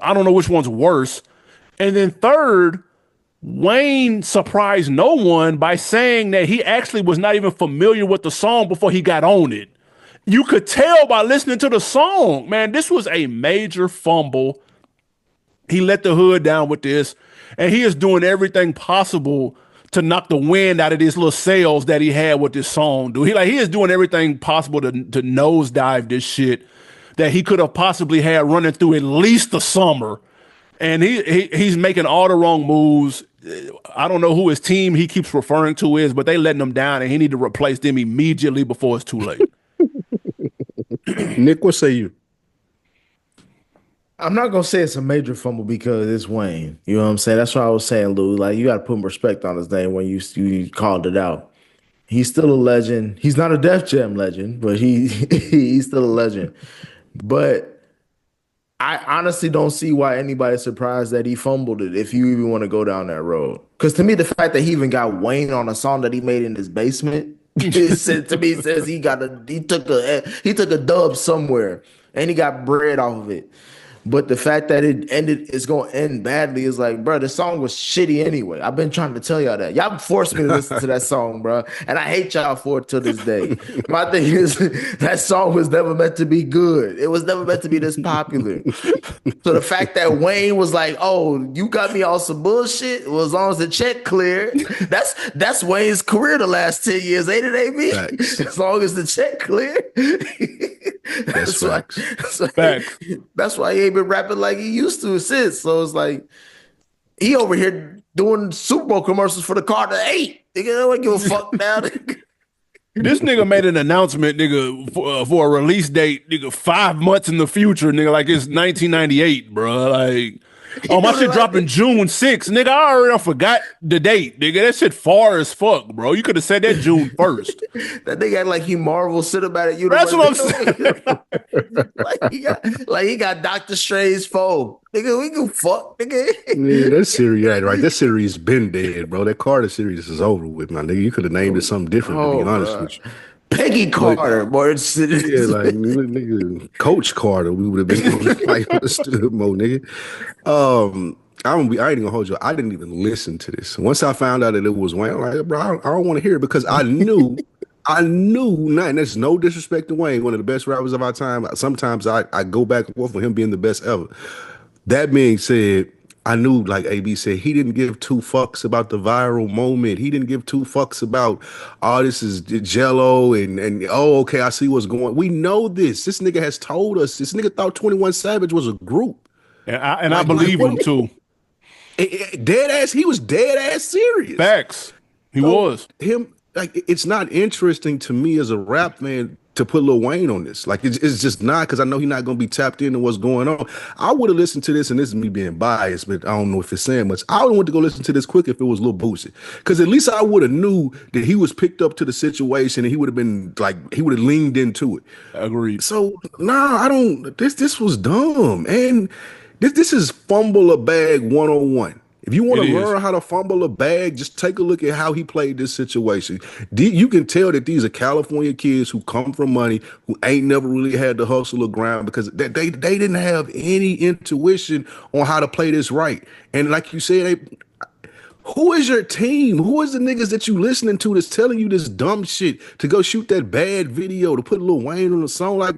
[SPEAKER 1] I don't know which one's worse. And then third, Wayne surprised no one by saying that he actually was not even familiar with the song before he got on it. You could tell by listening to the song, man, this was a major fumble. He let the hood down with this, and he is doing everything possible to knock the wind out of these little sails that he had with this song, dude. He is doing everything possible to nosedive this shit that he could have possibly had running through at least the summer. And he's making all the wrong moves. I don't know who his team he keeps referring to is, but they letting him down, and he need to replace them immediately before it's too late.
[SPEAKER 2] Nick, what say you?
[SPEAKER 3] I'm not gonna say it's a major fumble because it's Wayne. You know what I'm saying? That's what I was saying, Lou. Like you got to put respect on his name when you called it out. He's still a legend. He's not a Def Jam legend, but he's still a legend. But I honestly don't see why anybody's surprised that he fumbled it if you even want to go down that road. Because to me, the fact that he even got Wayne on a song that he made in his basement, to me says he took a dub somewhere and he got bread off of it. But the fact that it's going to end badly is like, bro, the song was shitty anyway. I've been trying to tell y'all that. Y'all forced me to listen to that song, bro. And I hate y'all for it to this day. My thing is, that song was never meant to be good. It was never meant to be this popular. So the fact that Wayne was like, oh, you got me on some bullshit, well, as long as the check cleared, that's Wayne's career the last 10 years, ain't it, AB?
[SPEAKER 2] Facts.
[SPEAKER 3] As long as the check cleared.
[SPEAKER 2] That's facts.
[SPEAKER 3] That's why he ain't been rapping like he used to since. So it's like he over here doing Super Bowl commercials for the Carter 8. Nigga, I don't give a fuck now.
[SPEAKER 1] This nigga made an announcement, nigga, for a release date, nigga, 5 months in the future, nigga, like it's 1998, bro. Like, oh, my shit dropping June 6th. Nigga, I already forgot the date, nigga. That shit far as fuck, bro. You could have said that June 1st.
[SPEAKER 3] That nigga act like he Marvel Cinematic Universe.
[SPEAKER 1] That's what
[SPEAKER 3] I'm saying. like he got Doctor Strange's phone. Nigga, we can fuck, nigga.
[SPEAKER 2] Yeah, that series, right? That series been dead, bro. That Carter series is over with, my nigga. You could have named it something different, to be honest with you.
[SPEAKER 3] Peggy Carter, boy.
[SPEAKER 2] Yeah, like nigga, Coach Carter, we would have been like understood more, nigga. I ain't gonna hold you. I didn't even listen to this. Once I found out that it was Wayne, I'm like, bro, I don't want to hear it because I knew not, and that's no disrespect to Wayne, one of the best rappers of our time. Sometimes I go back and forth with him being the best ever. That being said, I knew, like AB said, he didn't give two fucks about the viral moment. He didn't give two fucks about, oh, this is Jello and oh, okay, I see what's going. We know this. This nigga has told us. This nigga thought 21 Savage was a group.
[SPEAKER 1] And I believe him too.
[SPEAKER 2] Dead ass, he was dead ass serious.
[SPEAKER 1] Facts. He was.
[SPEAKER 2] Him, like, it's not interesting to me as a rap fan to put Lil Wayne on this. Like, it's just not, because I know he's not going to be tapped into what's going on. I would have listened to this, and this is me being biased, but I don't know if it's saying much. I would have went to go listen to this quick if it was Lil Boosie, because at least I would have knew that he was picked up to the situation, and he would have been like, he would have leaned into it.
[SPEAKER 1] Agreed.
[SPEAKER 2] So, I don't, this was dumb. And this is fumble a bag 101. If you want to learn how to fumble a bag, just take a look at how he played this situation. You can tell that these are California kids who come from money, who ain't never really had to hustle or grind, because they didn't have any intuition on how to play this right. And like you said, who is your team? Who is the niggas that you listening to that's telling you this dumb shit to go shoot that bad video, to put Lil Wayne on the song? Like,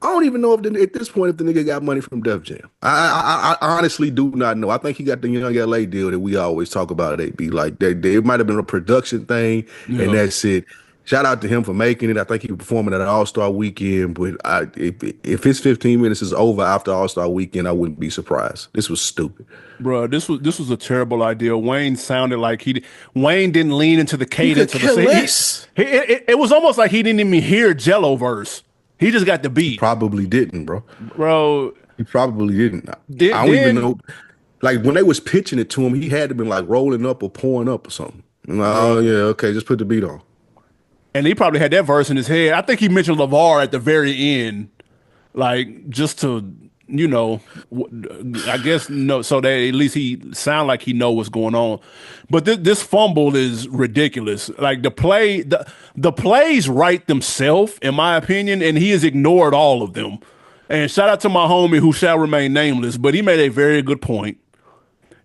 [SPEAKER 2] I don't even know if at this point if the nigga got money from Def Jam. I honestly do not know. I think he got the Young LA deal that we always talk about. It be like it might have been a production thing, and that's it. Shout out to him for making it. I think he was performing at an All-Star Weekend. But if his 15 minutes is over after All-Star Weekend, I wouldn't be surprised. This was stupid,
[SPEAKER 1] bro. This was a terrible idea. Wayne sounded like Wayne didn't lean into the cadence of the song. It was almost like he didn't even hear Jello verse. He just got the beat.
[SPEAKER 2] He probably didn't, bro. He probably didn't. I don't even know. Like, when they was pitching it to him, he had to been like rolling up or pouring up or something. I'm like, oh yeah, okay, just put the beat on.
[SPEAKER 1] And he probably had that verse in his head. I think he mentioned LeVar at the very end, like just to, I guess so that at least he sound like he know what's going on. But this fumble is ridiculous. Like the plays write themselves, in my opinion, and he has ignored all of them. And shout out to my homie who shall remain nameless, but he made a very good point.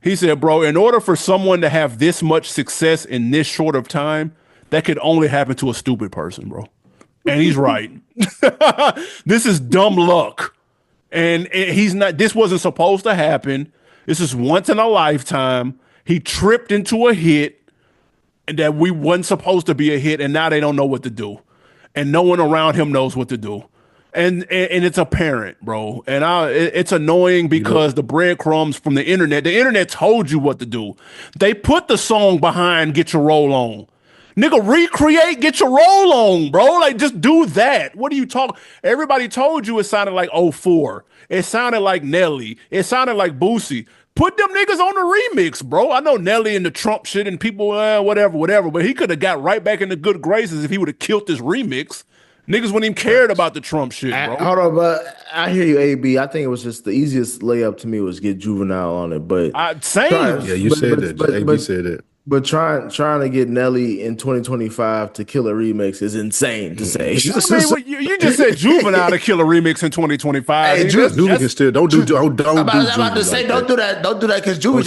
[SPEAKER 1] He said, bro, in order for someone to have this much success in this short of time, that could only happen to a stupid person, bro. And he's right. This is dumb luck. And this wasn't supposed to happen. This is once in a lifetime. He tripped into a hit. and that we wasn't supposed to be a hit, and now they don't know what to do, and no one around him knows what to do, and it's apparent, bro. And it's annoying because the breadcrumbs from the internet told you what to do. They put the song behind "Get Your Roll On." Nigga, recreate, get your roll on, bro. Like, just do that. What are you talking? Everybody told you it sounded like '04. It sounded like Nelly. It sounded like Boosie. Put them niggas on the remix, bro. I know Nelly and the Trump shit and people, whatever. But he could have got right back in the good graces if he would have killed this remix. Niggas wouldn't even cared about the Trump shit, bro.
[SPEAKER 3] Hold on, but I hear you, AB. I think it was just the easiest layup to me was get Juvenile on it. But
[SPEAKER 1] same.
[SPEAKER 2] Yeah, you said that. AB said it.
[SPEAKER 3] But trying to get Nelly in 2025 to kill a remix is insane to say.
[SPEAKER 1] You just said Juvenile to kill a remix in 2025.
[SPEAKER 3] Hey,
[SPEAKER 2] Juvie can still don't do
[SPEAKER 3] I'm about to say don't do that because Juvie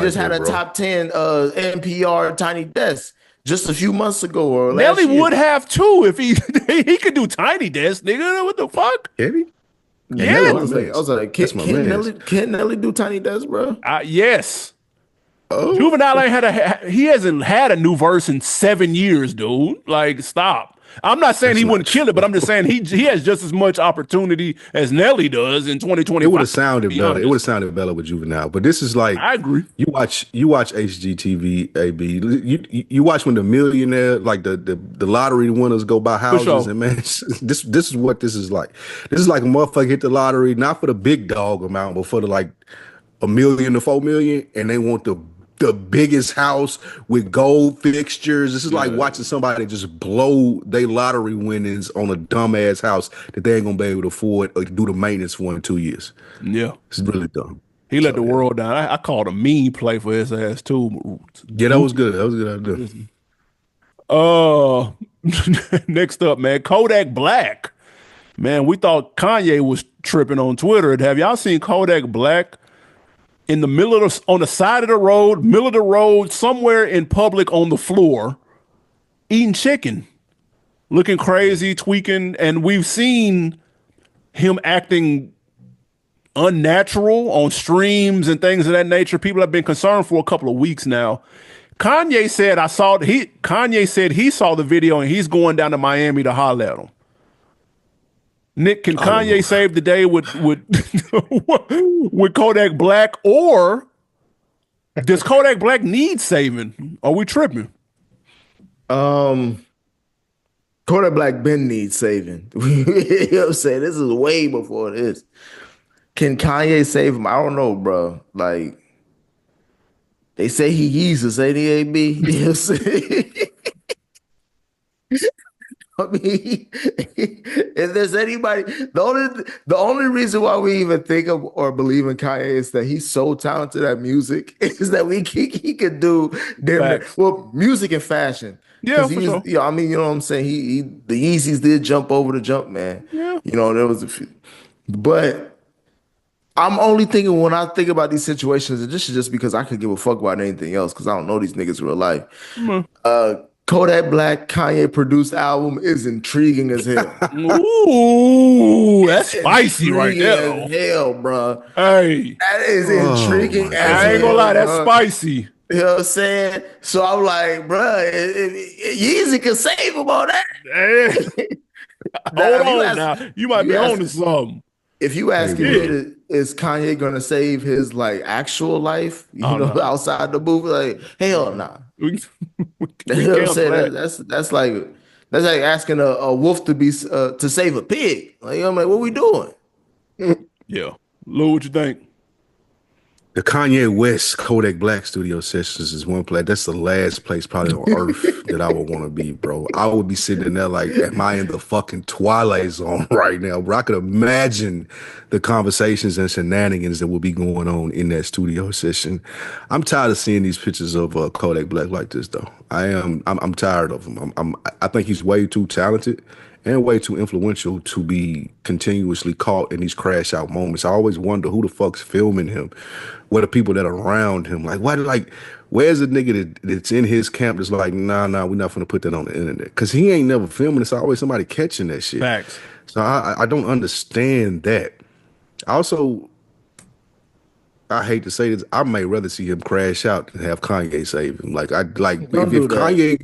[SPEAKER 3] just had a top 10 NPR Tiny Desk just a few months ago or last
[SPEAKER 1] Nelly
[SPEAKER 3] year.
[SPEAKER 1] would have too if he could do Tiny Desk, nigga. What the fuck?
[SPEAKER 2] Can he?
[SPEAKER 1] Yeah.
[SPEAKER 3] I was like, can Nelly do Tiny Desk, bro?
[SPEAKER 1] Yes.
[SPEAKER 2] Oh.
[SPEAKER 1] Juvenile he hasn't had a new verse in 7 years, dude. Like, stop. I'm not saying he wouldn't kill it, but I'm just saying he has just as much opportunity as Nelly does in 2025.
[SPEAKER 2] It would have sounded better. It would have sounded better with Juvenile. But this is like,
[SPEAKER 1] I agree.
[SPEAKER 2] You watch HGTV, AB. You watch when the millionaire, like the lottery winners go buy houses, and man, this is what this is like. This is like a motherfucker hit the lottery not for the big dog amount, but for the like $1 million to $4 million, and they want the biggest house with gold fixtures. This is like watching somebody just blow their lottery winnings on a dumbass house that they ain't gonna be able to afford or do the maintenance for in 2 years.
[SPEAKER 1] Yeah,
[SPEAKER 2] it's really dumb.
[SPEAKER 1] He let the world down. I called a mean play for his ass too.
[SPEAKER 2] Yeah, that was good. That was a good idea.
[SPEAKER 1] Next up, man, Kodak Black. Man, we thought Kanye was tripping on Twitter. Have y'all seen Kodak Black in the middle of on the side of the road, somewhere in public on the floor, eating chicken, looking crazy, tweaking, and we've seen him acting unnatural on streams and things of that nature. People have been concerned for a couple of weeks now. Kanye said he saw the video and he's going down to Miami to holler at him. Nick, can Kanye save the day with with Kodak Black, or does Kodak Black need saving? Are we tripping?
[SPEAKER 3] Kodak Black Ben needs saving. You know what I'm saying? This is way before this. Can Kanye save him? I don't know, bro. Like, they say he Jesus, ain't he, AB? You know what I'm saying? I mean, if there's anybody, the only reason why we even think of or believe in Kanye is that he's so talented at music, is that he could do music and fashion.
[SPEAKER 1] Yeah, for sure.
[SPEAKER 3] I mean, you know what I'm saying? He the Yeezys did jump over the jump, man.
[SPEAKER 1] Yeah.
[SPEAKER 3] You know, there was a few, but I'm only thinking when I think about these situations, and this is just because I could give a fuck about anything else because I don't know these niggas in real life. Mm-hmm. Kodak Black Kanye produced album is intriguing as hell.
[SPEAKER 1] Ooh, that's spicy right there.
[SPEAKER 3] As hell, bro.
[SPEAKER 1] Hey,
[SPEAKER 3] that is intriguing.
[SPEAKER 1] I ain't gonna lie, that's spicy.
[SPEAKER 3] You know what I'm saying? So I'm like, bro, Yeezy can save him on that.
[SPEAKER 1] Hold on now. You might be on to something.
[SPEAKER 3] If you ask me, is Kanye gonna save his like actual life? You know, outside the movie, like hell nah. You know what I'm saying? That's like asking a wolf to be to save a pig. Like I'm like, what we doing?
[SPEAKER 1] Yeah, Lou, what you think?
[SPEAKER 2] The Kanye West Kodak Black studio sessions is one place. That's the last place probably on earth that I would want to be, bro. I would be sitting in there like, am I in the fucking Twilight Zone right now, bro? I could imagine the conversations and shenanigans that would be going on in that studio session. I'm tired of seeing these pictures of Kodak Black like this, though. I'm tired of him. I think he's way too talented and way too influential to be continuously caught in these crash out moments. I always wonder who the fuck's filming him. What are people that are around him? Like, where's the nigga that's in his camp that's like, nah, we're not gonna put that on the internet? Because he ain't never filming. It's always somebody catching that shit.
[SPEAKER 1] Facts.
[SPEAKER 2] So I don't understand that. Also, I hate to say this, I may rather see him crash out than have Kanye save him.
[SPEAKER 3] Don't do that.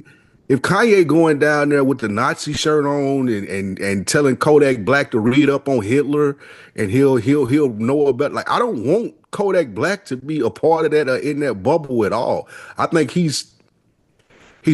[SPEAKER 2] If Kanye going down there with the Nazi shirt on and telling Kodak Black to read up on Hitler and he'll know about, like, I don't want Kodak Black to be a part of that in that bubble at all. I think he's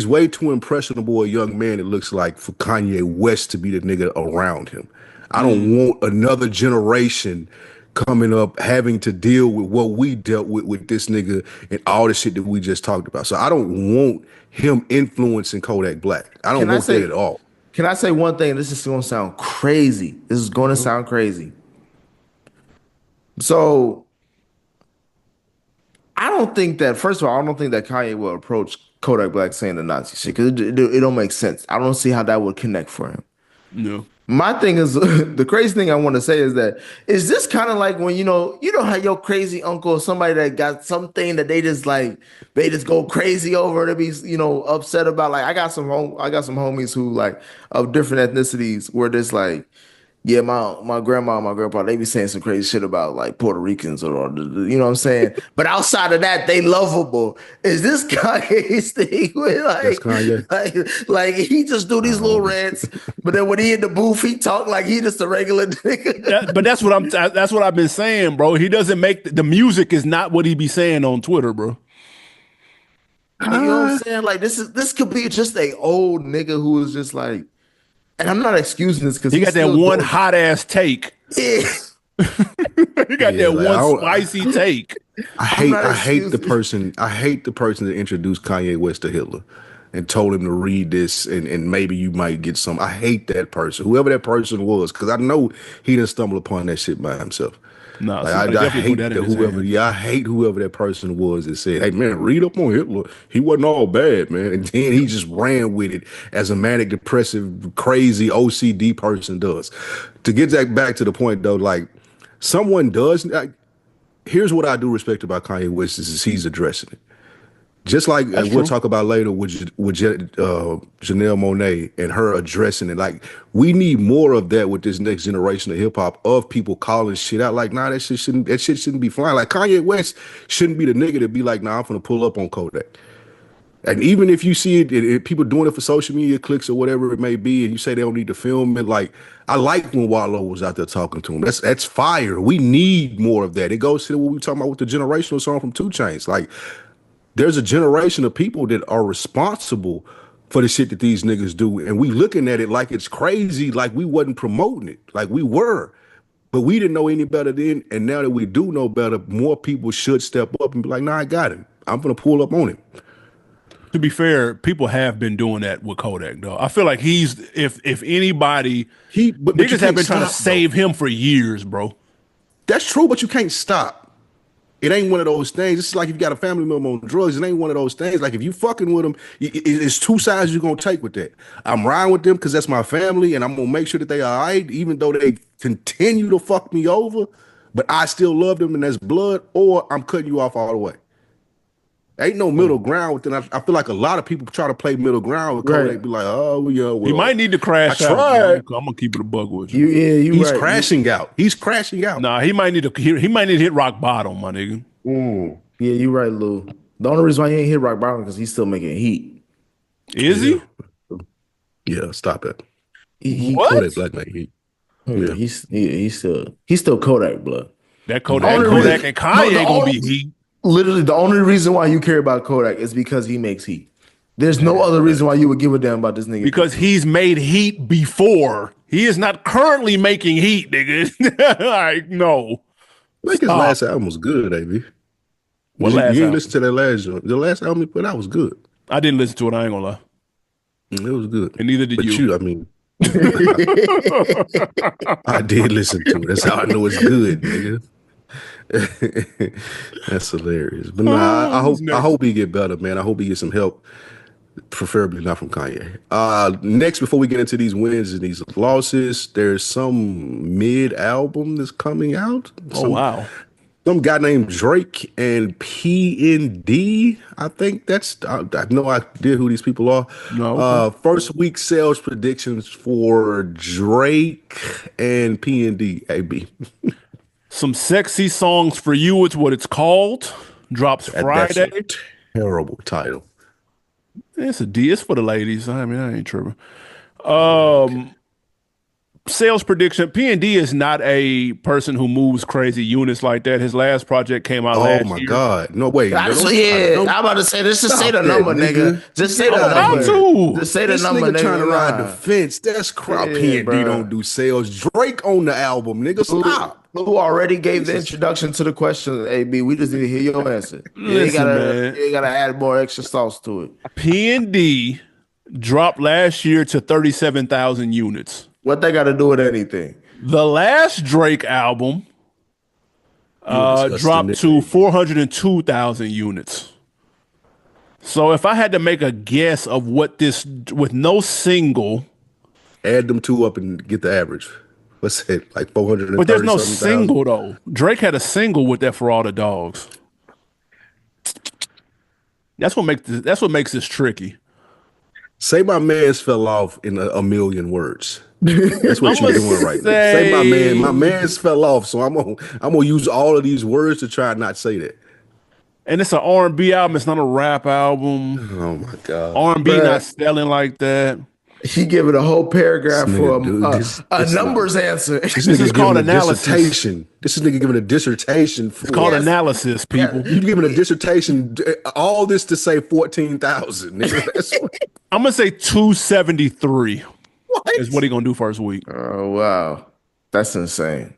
[SPEAKER 2] way too impressionable a young man, it looks like, for Kanye West to be the nigga around him. I don't want another generation coming up having to deal with what we dealt with this nigga and all the shit that we just talked about. So I don't want him influencing Kodak Black. I don't
[SPEAKER 3] Can I
[SPEAKER 2] want that
[SPEAKER 3] say
[SPEAKER 2] at all.
[SPEAKER 3] can I say one thing? This is gonna sound crazy. This is gonna sound crazy. So I don't think that, first of all, I don't think that Kanye will approach Kodak Black saying the Nazi shit because it don't make sense. I don't see how that would connect for him.
[SPEAKER 1] No.
[SPEAKER 3] My thing is the crazy thing I want to say is that is this kind of like when you know how your crazy uncle or somebody that got something that they just go crazy over to be upset about. Like I got some homies who like of different ethnicities where there's like, yeah, my grandma and my grandpa, they be saying some crazy shit about like Puerto Ricans or you know what I'm saying? But outside of that, they lovable. Is this Kanye's thing with
[SPEAKER 2] That's Kanye.
[SPEAKER 3] like he just do these little
[SPEAKER 2] Um,
[SPEAKER 3] rants, but then when he in the booth, he talk like he just a regular nigga.
[SPEAKER 1] But that's what I've been saying, bro. He doesn't make the music is not what he be saying on Twitter, bro.
[SPEAKER 3] You know what I'm saying? Like this could be just a old nigga who is just like, and I'm not excusing this because
[SPEAKER 1] He
[SPEAKER 3] he's
[SPEAKER 1] got that
[SPEAKER 3] still
[SPEAKER 1] one
[SPEAKER 3] doing
[SPEAKER 1] hot ass take.
[SPEAKER 3] it.
[SPEAKER 1] He got
[SPEAKER 2] yeah,
[SPEAKER 1] that
[SPEAKER 2] like,
[SPEAKER 1] one spicy take.
[SPEAKER 3] I'm not
[SPEAKER 2] I hate the
[SPEAKER 3] excusing.
[SPEAKER 2] person. I hate the person that introduced Kanye West to Hitler and told him to read this and maybe you might get some. I hate that person, whoever that person was, because I know he didn't stumble upon that shit by himself.
[SPEAKER 1] No,
[SPEAKER 2] Like
[SPEAKER 1] somebody
[SPEAKER 2] I
[SPEAKER 1] definitely put
[SPEAKER 2] hate
[SPEAKER 1] that in
[SPEAKER 2] that
[SPEAKER 1] his
[SPEAKER 2] whoever,
[SPEAKER 1] hand.
[SPEAKER 2] yeah, I hate whoever that person was that said, "Hey man, read up on Hitler. He wasn't all bad, man." And then he just ran with it as a manic depressive, crazy OCD person does. To get back to the point though, like someone does. Like, here's what I do respect about Kanye West is he's addressing it. Just like
[SPEAKER 1] That's
[SPEAKER 2] we'll
[SPEAKER 1] true.
[SPEAKER 2] talk about later with Janelle Monáe and her addressing it. Like we need more of that with this next generation of hip hop of people calling shit out. Like, nah, that shit shouldn't be flying. Like Kanye West shouldn't be the nigga to be like, nah, I'm gonna pull up on Kodak. And even if you see people doing it for social media clicks or whatever it may be, and you say they don't need to film it, like I like when Wallow was out there talking to him. That's fire. We need more of that. It goes to what we were talking about with the generational song from Two Chainz. Like there's a generation of people that are responsible for the shit that these niggas do, and we looking at it like it's crazy, like we wasn't promoting it, like we were, but we didn't know any better then. And now that we do know better, more people should step up and be like, "Nah, I got him. I'm gonna pull up on him."
[SPEAKER 1] To be fair, people have been doing that with Kodak, though. I feel like he's if anybody,
[SPEAKER 2] But you
[SPEAKER 1] niggas have
[SPEAKER 2] can't
[SPEAKER 1] been trying to
[SPEAKER 2] stop though.
[SPEAKER 1] save him for years, bro.
[SPEAKER 2] That's true, but you can't stop. It ain't one of those things. It's like if you got a family member on drugs. It ain't one of those things. Like if you fucking with them, it's two sides you're gonna take with that. I'm riding with them because that's my family, and I'm gonna make sure that they are all right, even though they continue to fuck me over. But I still love them, and that's blood. Or I'm cutting you off all the way. Ain't no middle ground with them. I feel like a lot of people try to play middle ground with
[SPEAKER 3] Right.
[SPEAKER 2] Kodak. Be like, oh yeah,
[SPEAKER 1] He
[SPEAKER 2] well,
[SPEAKER 1] might need to
[SPEAKER 2] I
[SPEAKER 1] crash out.
[SPEAKER 2] tried.
[SPEAKER 1] I'm gonna keep it a bug with you.
[SPEAKER 3] You
[SPEAKER 2] He's
[SPEAKER 3] right.
[SPEAKER 2] crashing out. He's crashing out.
[SPEAKER 1] Nah, he might need to. He might need to hit rock bottom, my nigga.
[SPEAKER 3] Yeah, you right, Lou. The only reason why he ain't hit rock bottom because he's still making heat.
[SPEAKER 1] Is
[SPEAKER 2] Yeah,
[SPEAKER 1] he?
[SPEAKER 2] yeah. Stop it.
[SPEAKER 3] He
[SPEAKER 1] What?
[SPEAKER 2] Kodak Black man.
[SPEAKER 3] yeah,
[SPEAKER 2] Yeah.
[SPEAKER 3] he's still Kodak blood.
[SPEAKER 1] That
[SPEAKER 3] The only
[SPEAKER 1] Kodak
[SPEAKER 3] reason,
[SPEAKER 1] and
[SPEAKER 3] no,
[SPEAKER 1] Kanye gonna be heat.
[SPEAKER 3] literally the only reason why you care about Kodak is because he makes heat. There's no other reason why you would give a damn about this nigga.
[SPEAKER 1] Because he's made heat before. He is not currently making heat, nigga. Like, no.
[SPEAKER 2] I think his
[SPEAKER 1] Stop.
[SPEAKER 2] last album was good, AB.
[SPEAKER 1] What
[SPEAKER 2] You
[SPEAKER 1] last
[SPEAKER 2] didn't
[SPEAKER 1] album?
[SPEAKER 2] listen to that last one. The last album he put out was good.
[SPEAKER 1] I didn't listen to it. I ain't gonna lie.
[SPEAKER 2] It was good.
[SPEAKER 1] And neither did
[SPEAKER 2] But
[SPEAKER 1] you.
[SPEAKER 2] I mean, I did listen to it. That's how I know it's good, nigga. That's hilarious. But no,
[SPEAKER 1] Who's
[SPEAKER 2] I
[SPEAKER 1] next?
[SPEAKER 2] hope he get better, man. I hope he get some help, preferably not from Kanye. Next, before we get into these wins and these losses, there's some mid album that's coming out.
[SPEAKER 1] Oh, wow.
[SPEAKER 2] Some guy named Drake and PND. I think I have no idea who these people are.
[SPEAKER 1] No, okay.
[SPEAKER 2] First week sales predictions for Drake and PND. AB.
[SPEAKER 1] Some Sexy Songs for You is what it's called. Drops
[SPEAKER 2] That's
[SPEAKER 1] Friday.
[SPEAKER 2] a terrible title.
[SPEAKER 1] It's a D. It's for the ladies. I mean, I ain't tripping.
[SPEAKER 2] Okay.
[SPEAKER 1] Sales prediction. P&D is not a person who moves crazy units like that. His last project came out
[SPEAKER 2] Oh
[SPEAKER 1] last
[SPEAKER 2] my
[SPEAKER 1] year.
[SPEAKER 2] God. No, wait. No,
[SPEAKER 3] That's,
[SPEAKER 2] don't,
[SPEAKER 3] yeah,
[SPEAKER 2] don't
[SPEAKER 3] I'm about to say this. Just say
[SPEAKER 2] stop
[SPEAKER 3] the
[SPEAKER 2] that,
[SPEAKER 3] number, nigga. Just say
[SPEAKER 2] Get
[SPEAKER 3] the
[SPEAKER 2] out of
[SPEAKER 1] How
[SPEAKER 3] number.
[SPEAKER 2] here.
[SPEAKER 1] to?
[SPEAKER 3] Just say the
[SPEAKER 2] This
[SPEAKER 3] number,
[SPEAKER 2] nigga trying to ride the
[SPEAKER 3] Nah.
[SPEAKER 2] fence. That's crap.
[SPEAKER 3] Yeah,
[SPEAKER 2] P&D
[SPEAKER 3] bruh.
[SPEAKER 2] don't do sales. Drake on the album, nigga. Stop.
[SPEAKER 3] Who already gave the
[SPEAKER 2] Jesus.
[SPEAKER 3] introduction to the question, AB? We just need to hear your answer.
[SPEAKER 1] Listen, man.
[SPEAKER 3] You ain't gotta add more extra sauce to it.
[SPEAKER 1] P&D dropped last year to 37,000 units.
[SPEAKER 3] What they got to do with anything?
[SPEAKER 1] The last Drake album dropped to 402,000 units. So if I had to make a guess of what this, with no single,
[SPEAKER 2] Add them two up and get the average. What's it? Like 430
[SPEAKER 1] but there's no
[SPEAKER 2] something
[SPEAKER 1] single though. Drake had a single with that For All the Dogs. That's what makes this tricky.
[SPEAKER 2] Say my man's fell off in a million words. That's what you're doing right now. Say my man's fell off. So I'm gonna use all of these words to try not say that.
[SPEAKER 1] And it's an R&B album. It's not a rap album.
[SPEAKER 2] Oh my God.
[SPEAKER 1] R&B not selling like that.
[SPEAKER 3] He giving a whole paragraph
[SPEAKER 2] This
[SPEAKER 3] for
[SPEAKER 2] nigga, dude,
[SPEAKER 3] a numbers answer.
[SPEAKER 2] This
[SPEAKER 1] is
[SPEAKER 2] nigga
[SPEAKER 1] called
[SPEAKER 2] giving a
[SPEAKER 1] analysis.
[SPEAKER 2] dissertation. This is nigga giving a dissertation.
[SPEAKER 1] It's called analysis, people.
[SPEAKER 2] You giving a dissertation. All this to say 14,000.
[SPEAKER 1] I'm gonna say 273
[SPEAKER 2] What?
[SPEAKER 1] is what he gonna do first week.
[SPEAKER 3] Oh wow, that's insane.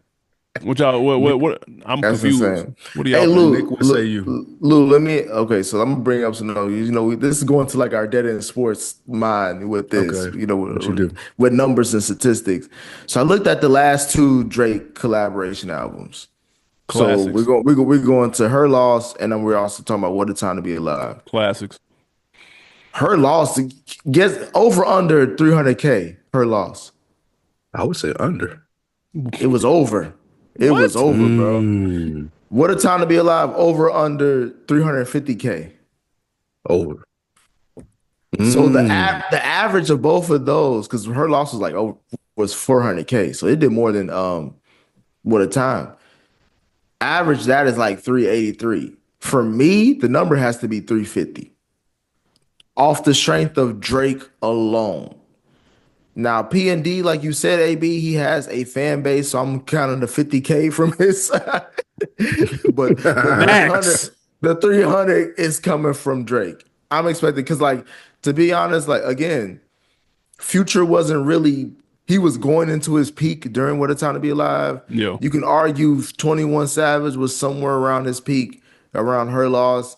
[SPEAKER 1] What y'all? What? I'm
[SPEAKER 3] That's
[SPEAKER 1] confused.
[SPEAKER 3] insane.
[SPEAKER 1] What do y'all?
[SPEAKER 3] Hey,
[SPEAKER 1] think?
[SPEAKER 3] Lou,
[SPEAKER 2] Nick, what say you?
[SPEAKER 3] Lou, let me. Okay, so I'm gonna bring up some. This is going to like our dead end sports mind with this.
[SPEAKER 2] Okay.
[SPEAKER 3] What
[SPEAKER 2] you do?
[SPEAKER 3] with numbers and statistics. So I looked at the last two Drake collaboration albums.
[SPEAKER 1] Classics.
[SPEAKER 3] So we're going to Her Loss, and then we're also talking about What a Time to Be Alive.
[SPEAKER 1] Classics.
[SPEAKER 3] Her Loss gets over under 300K. Her Loss.
[SPEAKER 2] I would say under.
[SPEAKER 3] It was over. It was over, bro. What a Time to Be Alive, over under 350K.
[SPEAKER 2] Over.
[SPEAKER 3] So the average of both of those, because Her Loss was like was 400K, so it did more than What a Time. Average that is like 383. For me, the number has to be 350. Off the strength of Drake alone. Now, P&D, like you said, AB, he has a fan base, so I'm counting the 50K from his side. But the 300 is coming from Drake. I'm expecting, because, like, to be honest, like, again, Future wasn't really, he was going into his peak during What a Time to Be Alive.
[SPEAKER 1] Yeah.
[SPEAKER 3] You can argue 21 Savage was somewhere around his peak, around Her Loss.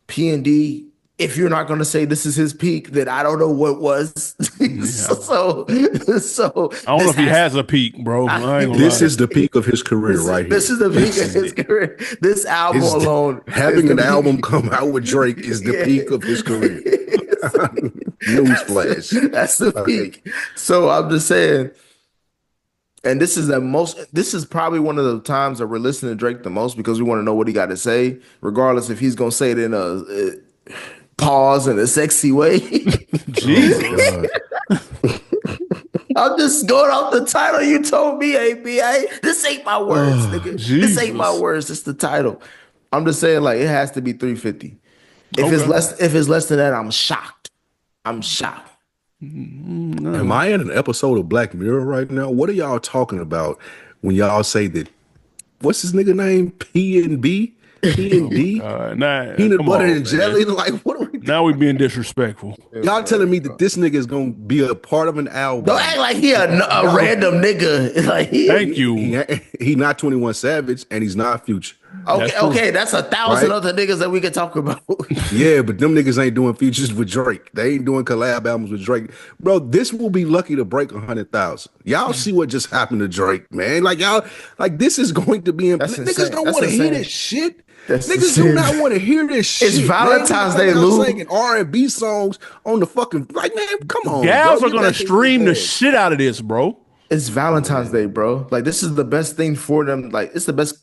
[SPEAKER 3] P&D, if you're not going to say this is his peak, then I don't know what was.
[SPEAKER 1] Yeah.
[SPEAKER 3] so
[SPEAKER 1] I don't know if he has a peak, bro. I ain't gonna
[SPEAKER 2] This
[SPEAKER 1] lie.
[SPEAKER 2] is the peak of his career right here.
[SPEAKER 3] This is the peak of his career. This album alone.
[SPEAKER 2] Having an album come out with Drake is the peak of his career. Newsflash.
[SPEAKER 3] That's the peak. So I'm just saying, and this is probably one of the times that we're listening to Drake the most, because we want to know what he got to say, regardless if he's going to say it in a pause in a sexy way.
[SPEAKER 1] Jesus.
[SPEAKER 3] I'm just going off the title you told me, AB. This ain't my words, nigga.
[SPEAKER 1] Jesus.
[SPEAKER 3] This ain't my words. It's the title. I'm just saying, like, it has to be 350. If it's less than that, I'm shocked. I'm shocked.
[SPEAKER 2] Am I in an episode of Black Mirror right now? What are y'all talking about when y'all say that? What's his nigga name? P&B? P&D? Peanut butter and jelly? Like, what are we doing?
[SPEAKER 1] Now we being disrespectful.
[SPEAKER 2] Y'all telling me that this nigga is gonna be a part of an album?
[SPEAKER 3] Don't act like he a random nigga. Like
[SPEAKER 1] Thank you.
[SPEAKER 2] He not 21 Savage and he's not Future.
[SPEAKER 3] Okay, that's 1,000
[SPEAKER 2] Right?
[SPEAKER 3] other niggas that we can talk about.
[SPEAKER 2] Yeah, but them niggas ain't doing features with Drake. They ain't doing collab albums with Drake. Bro, this will be lucky to break 100,000. Y'all see what just happened to Drake, man. Like, y'all, like, this is going to be niggas don't want to hear this shit. Niggas do not want to hear this shit.
[SPEAKER 3] It's Valentine's Day, Lou.
[SPEAKER 2] Singing R&B songs on the fucking, like, man, come on.
[SPEAKER 1] Gals
[SPEAKER 2] bro.
[SPEAKER 1] are gonna stream the shit out of this, bro.
[SPEAKER 3] It's Valentine's Day, bro. Like, this is the best thing for them. Like, it's the best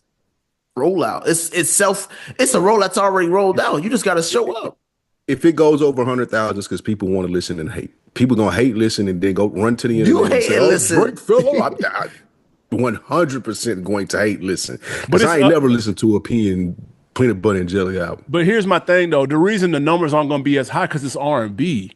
[SPEAKER 3] rollout. It's a roll that's already rolled out. You just got to show up.
[SPEAKER 2] If it goes over 100,000, it's because people want to listen and hate. People gonna hate listen and then go run to the internet.
[SPEAKER 3] You hate and listen.
[SPEAKER 2] Drake fell off. 100% going to hate listen.
[SPEAKER 1] But
[SPEAKER 2] Because
[SPEAKER 1] it's
[SPEAKER 2] I ain't never listened to a peanut butter and jelly album.
[SPEAKER 1] But here's my thing though: the reason the numbers aren't going to be as high because it's R&B.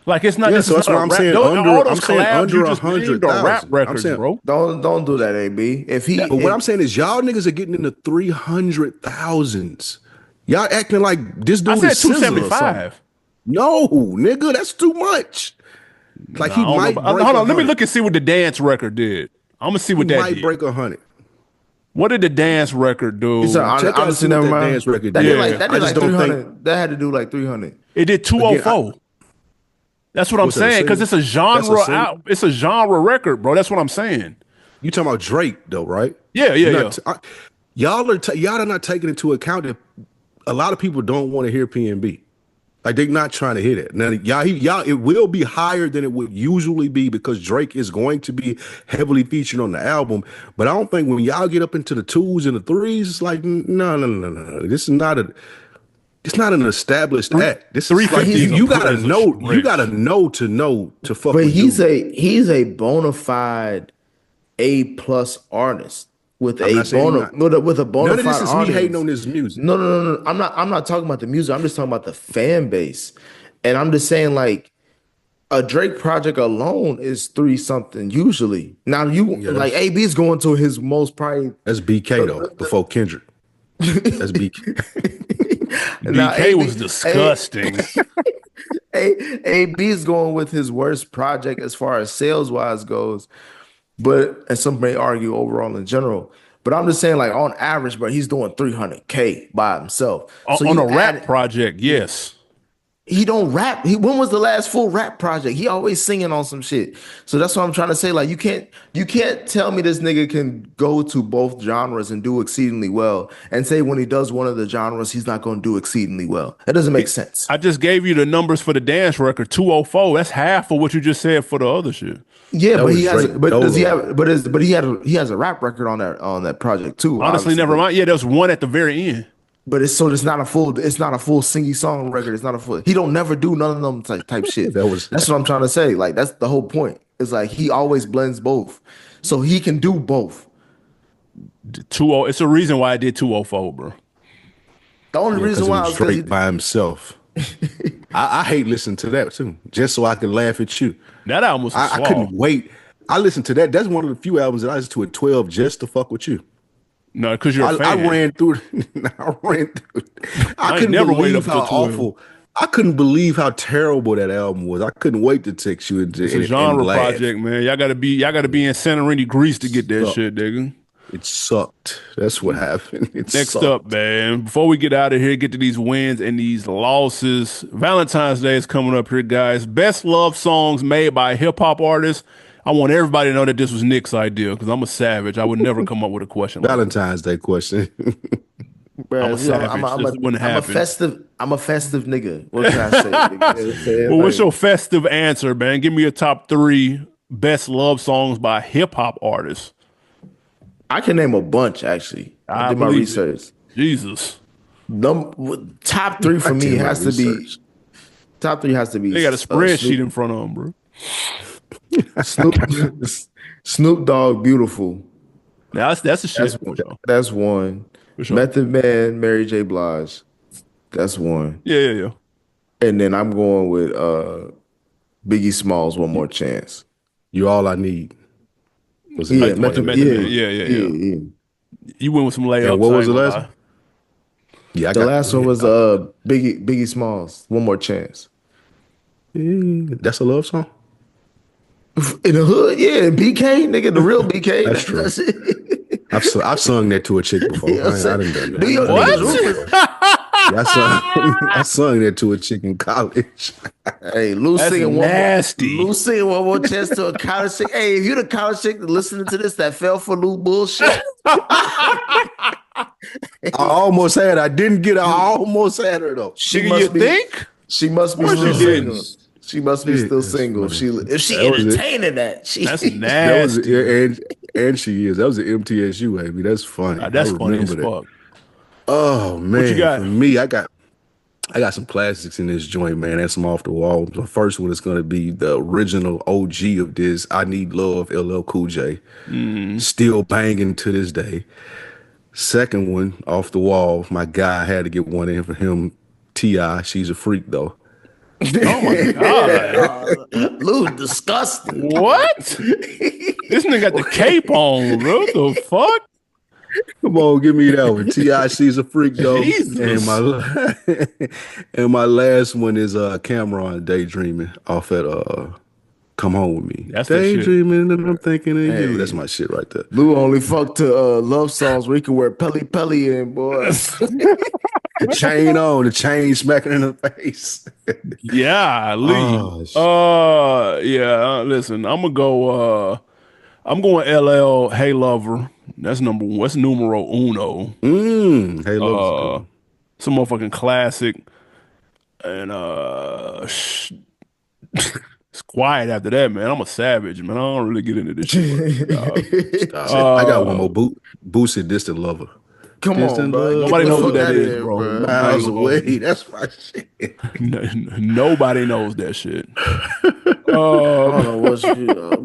[SPEAKER 1] Like it's not.
[SPEAKER 2] Yeah,
[SPEAKER 1] This
[SPEAKER 2] so
[SPEAKER 1] is
[SPEAKER 2] that's
[SPEAKER 1] not
[SPEAKER 2] why
[SPEAKER 1] a
[SPEAKER 2] I'm
[SPEAKER 1] rap.
[SPEAKER 2] saying
[SPEAKER 1] All those
[SPEAKER 2] I'm saying
[SPEAKER 1] collabs
[SPEAKER 2] under
[SPEAKER 1] you just named are rap
[SPEAKER 2] 100,000.
[SPEAKER 1] records,
[SPEAKER 2] saying,
[SPEAKER 1] bro.
[SPEAKER 3] Don't do that, AB.
[SPEAKER 2] But what I'm saying is y'all niggas are getting in the 300,000s. Y'all acting like this
[SPEAKER 1] I
[SPEAKER 2] dude
[SPEAKER 1] said
[SPEAKER 2] is SZA or something.
[SPEAKER 1] 275.
[SPEAKER 2] No, nigga, that's too much. Like he
[SPEAKER 1] I don't know
[SPEAKER 2] might
[SPEAKER 1] about-
[SPEAKER 2] break
[SPEAKER 1] hold on, let me
[SPEAKER 2] 100.
[SPEAKER 1] look and see what the dance record did. I'm gonna see
[SPEAKER 2] He
[SPEAKER 1] what that
[SPEAKER 2] might
[SPEAKER 1] did.
[SPEAKER 2] break 100.
[SPEAKER 1] What did the dance record do?
[SPEAKER 3] Check out
[SPEAKER 2] honestly,
[SPEAKER 3] never
[SPEAKER 2] what that
[SPEAKER 3] mind.
[SPEAKER 2] dance record
[SPEAKER 3] That
[SPEAKER 2] did.
[SPEAKER 3] did like
[SPEAKER 1] Yeah.
[SPEAKER 2] I just don't
[SPEAKER 3] 300.
[SPEAKER 2] think
[SPEAKER 3] That had to do like 300.
[SPEAKER 1] It did 204. That's what I'm
[SPEAKER 2] What's that, a
[SPEAKER 1] saying because
[SPEAKER 2] single?
[SPEAKER 1] it's a genre
[SPEAKER 2] That's a single?
[SPEAKER 1] out. It's a genre record, bro. That's what I'm saying.
[SPEAKER 2] You talking about Drake though, right?
[SPEAKER 1] Yeah,
[SPEAKER 2] You're
[SPEAKER 1] yeah.
[SPEAKER 2] not y'all are not taking into account that a lot of people don't want to hear PNB. Like they're not trying to hit it. Now y'all it will be higher than it would usually be because Drake is going to be heavily featured on the album. But I don't think when y'all get up into the 2s and the 3s, it's like no. This is not a it's not an established act. This is like
[SPEAKER 1] 350 is a
[SPEAKER 2] you gotta
[SPEAKER 1] is a
[SPEAKER 2] know to fuck
[SPEAKER 3] But
[SPEAKER 2] with dude.
[SPEAKER 3] he's a bona fide A+ artist with
[SPEAKER 2] I'm
[SPEAKER 3] a
[SPEAKER 2] not saying he not.
[SPEAKER 3] with a bona
[SPEAKER 2] None of this
[SPEAKER 3] fide
[SPEAKER 2] is me hating
[SPEAKER 3] audience.
[SPEAKER 2] on his music.
[SPEAKER 3] No. I'm not talking about the music. I'm just talking about the fan base. And I'm just saying like a Drake project alone is 3 something usually. Now you
[SPEAKER 2] Yeah,
[SPEAKER 3] like AB is going to his most probably
[SPEAKER 2] that's BK though, before Kendrick. That's BK.
[SPEAKER 3] now
[SPEAKER 1] BK was disgusting.
[SPEAKER 3] AB is going with his worst project as far as sales wise goes, but and some may argue overall in general. But I'm just saying, like on average, bro, he's doing 300K by himself. So
[SPEAKER 1] On
[SPEAKER 3] you
[SPEAKER 1] a rap
[SPEAKER 3] add,
[SPEAKER 1] project, yes.
[SPEAKER 3] he don't rap. When was the last full rap project? He always singing on some shit. So that's what I'm trying to say. Like you can't tell me this nigga can go to both genres and do exceedingly well, and say when he does one of the genres, he's not going to do exceedingly well. That doesn't make sense.
[SPEAKER 1] I just gave you the numbers for the dance record, 204. That's half of what you just said for the other shit.
[SPEAKER 3] Yeah,
[SPEAKER 2] That
[SPEAKER 3] but
[SPEAKER 2] was
[SPEAKER 3] he has.
[SPEAKER 2] Drake
[SPEAKER 3] But does he
[SPEAKER 2] Dolo.
[SPEAKER 3] have? But he has a rap record on that project too.
[SPEAKER 1] Honestly,
[SPEAKER 3] Obviously.
[SPEAKER 1] never mind. Yeah, there's one at the very end.
[SPEAKER 3] But it's not a full. It's not a full singy song record. It's not a full. He don't never do none of them type shit. That's what I'm trying to say. Like that's the whole point. It's like he always blends both, so he can do both.
[SPEAKER 1] 20. It's a reason why I did 204, bro.
[SPEAKER 3] The only reason
[SPEAKER 2] Because it
[SPEAKER 3] why
[SPEAKER 2] was
[SPEAKER 3] is because
[SPEAKER 2] Drake by himself. I hate listening to that too, just so I can laugh at you.
[SPEAKER 1] That album was
[SPEAKER 2] I couldn't wait. I listened to that. That's one of the few albums that I listened to at 12 just to fuck with you.
[SPEAKER 1] No, because you're a
[SPEAKER 2] I
[SPEAKER 1] fan.
[SPEAKER 2] ran through it. I ran through it. I
[SPEAKER 1] ain't
[SPEAKER 2] couldn't
[SPEAKER 1] never waited
[SPEAKER 2] believe
[SPEAKER 1] up
[SPEAKER 2] how
[SPEAKER 1] till 12.
[SPEAKER 2] awful. I couldn't believe how terrible that album was. I couldn't wait to text you
[SPEAKER 1] It's a genre project, man. Y'all gotta be in Santorini, Greece to get that shit, nigga.
[SPEAKER 2] It sucked. That's what happened.
[SPEAKER 1] Next up, man. Before we get out of here, get to these wins and these losses. Valentine's Day is coming up here, guys. Best love songs made by hip hop artists. I want everybody to know that this was Nick's idea because I'm a savage. I would never come up with a question like that.
[SPEAKER 2] Valentine's Day question.
[SPEAKER 3] Bruh,
[SPEAKER 1] I'm a savage. This wouldn't happen.
[SPEAKER 3] I'm a festive nigga. What can I say? Nigga?
[SPEAKER 1] Well, what's your festive answer, man? Give me your top 3 best love songs by hip hop artists.
[SPEAKER 3] I can name a bunch actually. I did my
[SPEAKER 1] believe
[SPEAKER 3] research.
[SPEAKER 1] it. Jesus.
[SPEAKER 3] Top 3 for me has to be. Top 3 has to be.
[SPEAKER 1] They got a spreadsheet in front of them, bro.
[SPEAKER 3] Snoop Dogg, Beautiful.
[SPEAKER 1] Now, that's a shit.
[SPEAKER 3] That's one.
[SPEAKER 1] sure.
[SPEAKER 3] Method Man, Mary J. Blige. That's one.
[SPEAKER 1] Yeah.
[SPEAKER 3] And then I'm going with Biggie Smalls, One More Chance.
[SPEAKER 2] You're all I need. Was it
[SPEAKER 3] Yeah,
[SPEAKER 1] Method Man. Yeah. You went with some layups.
[SPEAKER 2] And what was the last
[SPEAKER 1] lie.
[SPEAKER 2] one? Yeah,
[SPEAKER 3] The last one was Biggie Smalls, One More Chance.
[SPEAKER 2] That's a love song?
[SPEAKER 3] In the hood, yeah, BK, nigga, the real BK.
[SPEAKER 2] That's true.
[SPEAKER 3] it.
[SPEAKER 2] I've sung that to a chick before.
[SPEAKER 3] You know what I'm
[SPEAKER 2] I done done that.
[SPEAKER 3] Do your
[SPEAKER 1] What?
[SPEAKER 3] niggas
[SPEAKER 2] Yeah, I sung that to a chick in college.
[SPEAKER 3] Hey, Lou
[SPEAKER 1] That's
[SPEAKER 3] singing
[SPEAKER 1] nasty.
[SPEAKER 3] Lou singing One More Chance to a college chick. Hey, if you the college chick listening to this that fell for Lou bullshit,
[SPEAKER 2] I almost had her. I almost had her though.
[SPEAKER 3] she
[SPEAKER 1] Nigga,
[SPEAKER 3] must
[SPEAKER 1] you
[SPEAKER 3] be.
[SPEAKER 1] think?
[SPEAKER 3] She must be
[SPEAKER 1] Of course
[SPEAKER 3] still
[SPEAKER 1] you
[SPEAKER 3] single.
[SPEAKER 1] didn't.
[SPEAKER 3] She must be still
[SPEAKER 2] That's
[SPEAKER 3] single.
[SPEAKER 2] funny.
[SPEAKER 3] If she
[SPEAKER 2] That was it.
[SPEAKER 3] entertaining that, she
[SPEAKER 1] That's
[SPEAKER 2] That was
[SPEAKER 1] nasty.
[SPEAKER 2] and she is. That was an MTSU, baby. That's funny.
[SPEAKER 1] That's
[SPEAKER 2] I
[SPEAKER 1] funny as
[SPEAKER 2] remember that.
[SPEAKER 1] fuck.
[SPEAKER 2] Oh man,
[SPEAKER 1] you got?
[SPEAKER 2] for me, I got I got some classics in this joint, man. That's some off the wall. The first one is gonna be the original OG of this. I Need Love, LL Cool J. Still banging to this day. Second one, off the wall. My guy had to get one in for him. Ti, She's a Freak though.
[SPEAKER 1] Oh my god.
[SPEAKER 3] Lou, disgusting.
[SPEAKER 1] What? This nigga got the cape on, bro. What the fuck?
[SPEAKER 2] Come on, give me that one. Ti, She's a Freak though.
[SPEAKER 1] Jesus.
[SPEAKER 2] And my last one is Cameron, Daydreaming off at Come Home With Me.
[SPEAKER 1] That's that shit.
[SPEAKER 2] Daydreaming and I'm thinking of you. That's my shit right there.
[SPEAKER 3] Lou only fuck to love songs where he can wear pelly in, boy.
[SPEAKER 2] The chain on, the chain smacking in the face.
[SPEAKER 1] Yeah, Lee. Listen, I'm going LL, Hey Lover. That's number one. That's numero uno.
[SPEAKER 2] Hey, look.
[SPEAKER 1] Some motherfucking classic. And it's quiet after that, man. I'm a savage, man. I don't really get into this shit.
[SPEAKER 2] I got one more. Boosie, Distant Lover.
[SPEAKER 3] Come
[SPEAKER 2] Distant
[SPEAKER 3] on, bro.
[SPEAKER 2] Love.
[SPEAKER 1] Nobody knows who that is, bro.
[SPEAKER 2] Miles away. That's my shit.
[SPEAKER 1] Nobody knows that shit.
[SPEAKER 3] I don't know what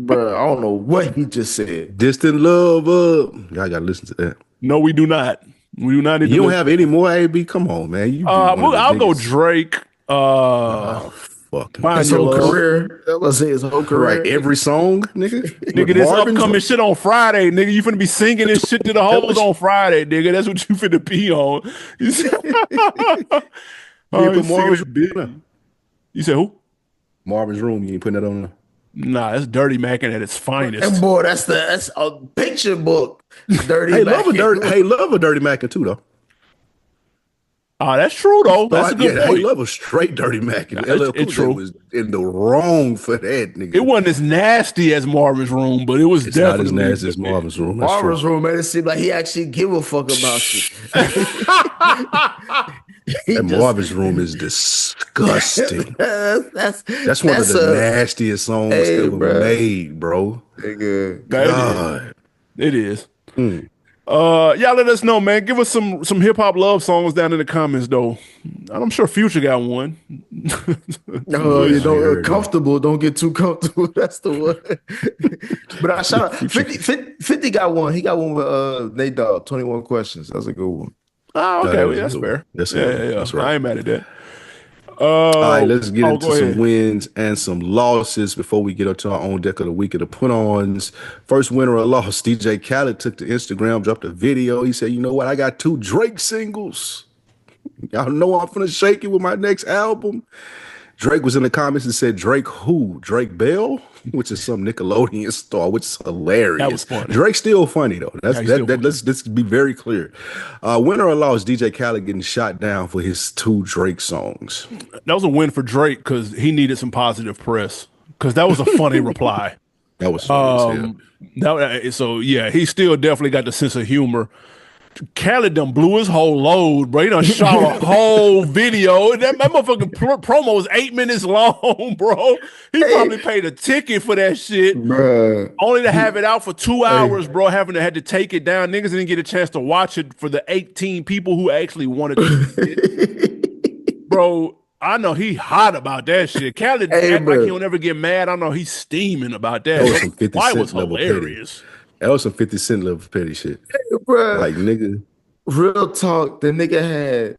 [SPEAKER 3] bro. I don't know what he just said.
[SPEAKER 2] Distant Lover. Y'all gotta listen to that.
[SPEAKER 1] No, we do not. We do not need
[SPEAKER 2] You
[SPEAKER 1] to
[SPEAKER 2] don't have any more, AB? Come on, man. You
[SPEAKER 1] I'll go Drake.
[SPEAKER 2] Fuck.
[SPEAKER 3] His whole career. Let's say his whole career.
[SPEAKER 2] Right, every song, nigga.
[SPEAKER 1] Nigga, this upcoming shit on Friday, nigga. You finna be singing this shit to the hoes on Friday, nigga. That's what you finna be on. You said, you said who?
[SPEAKER 2] Marvin's Room. You ain't putting that on there?
[SPEAKER 1] Nah, that's Dirty Mackin at its finest.
[SPEAKER 3] And boy, that's a picture book. Dirty
[SPEAKER 2] Hey,
[SPEAKER 3] Mac.
[SPEAKER 2] love a Dirty Mackin too, though.
[SPEAKER 1] That's true though. That's a good point.
[SPEAKER 2] Hey, love a straight Dirty Mackin. LL Cool J was in the wrong for that, nigga.
[SPEAKER 1] It wasn't as nasty as Marvin's Room, but it was
[SPEAKER 2] It's not
[SPEAKER 1] definitely
[SPEAKER 2] as nasty as Marvin's Room. That's
[SPEAKER 3] Marvin's
[SPEAKER 2] true.
[SPEAKER 3] Room made it seem like he actually give a fuck about you.
[SPEAKER 2] And Marvin's Room is disgusting.
[SPEAKER 3] That's
[SPEAKER 2] one of the nastiest songs ever made, bro.
[SPEAKER 3] Nigga.
[SPEAKER 2] God.
[SPEAKER 1] It is. Y'all let us know, man. Give us some hip hop love songs down in the comments, though. I'm sure Future got one.
[SPEAKER 3] Comfortable. Don't get too comfortable. That's the one. But I shout out 50 got one. He got one with Nate Dogg, 21 Questions. That's a good one.
[SPEAKER 1] Oh, okay. Well, that's fair.
[SPEAKER 2] That's
[SPEAKER 1] That's right. I ain't mad at that.
[SPEAKER 2] All right, let's get into some
[SPEAKER 1] ahead.
[SPEAKER 2] wins and some losses before we get up to our own deck of the week of the put-ons. First winner or loss, DJ Khaled took to Instagram, dropped a video. He said, you know what? I got 2 Drake singles. Y'all know I'm finna shake it with my next album. Drake was in the comments and said, Drake who? Drake Bell? Which is some Nickelodeon star, which is hilarious.
[SPEAKER 1] That was funny.
[SPEAKER 2] Drake's still funny, though.
[SPEAKER 1] Funny.
[SPEAKER 2] Let's be very clear. Winner or loss, DJ Khaled getting shot down for his 2 Drake songs.
[SPEAKER 1] That was a win for Drake because he needed some positive press. Because that was a funny reply.
[SPEAKER 2] That was funny as hell.
[SPEAKER 1] So yeah, he still definitely got the sense of humor. Khaled done blew his whole load, bro. He done shot a whole video. That motherfucking promo was 8 minutes long, bro. He probably paid a ticket for that shit.
[SPEAKER 3] Bruh.
[SPEAKER 1] Only to have it out for 2 hours, bro. Had to take it down. Niggas didn't get a chance to watch it for the 18 people who actually wanted to see it. Bro, I know he hot about that shit. Khaled act like he don't ever get mad. I know he's steaming about that.
[SPEAKER 2] That was some 50
[SPEAKER 1] Why
[SPEAKER 2] Cent
[SPEAKER 1] was
[SPEAKER 2] level
[SPEAKER 1] hilarious.
[SPEAKER 2] petty. That was some 50 Cent level petty shit.
[SPEAKER 3] Bruh.
[SPEAKER 2] Like, nigga.
[SPEAKER 3] Real talk, the nigga had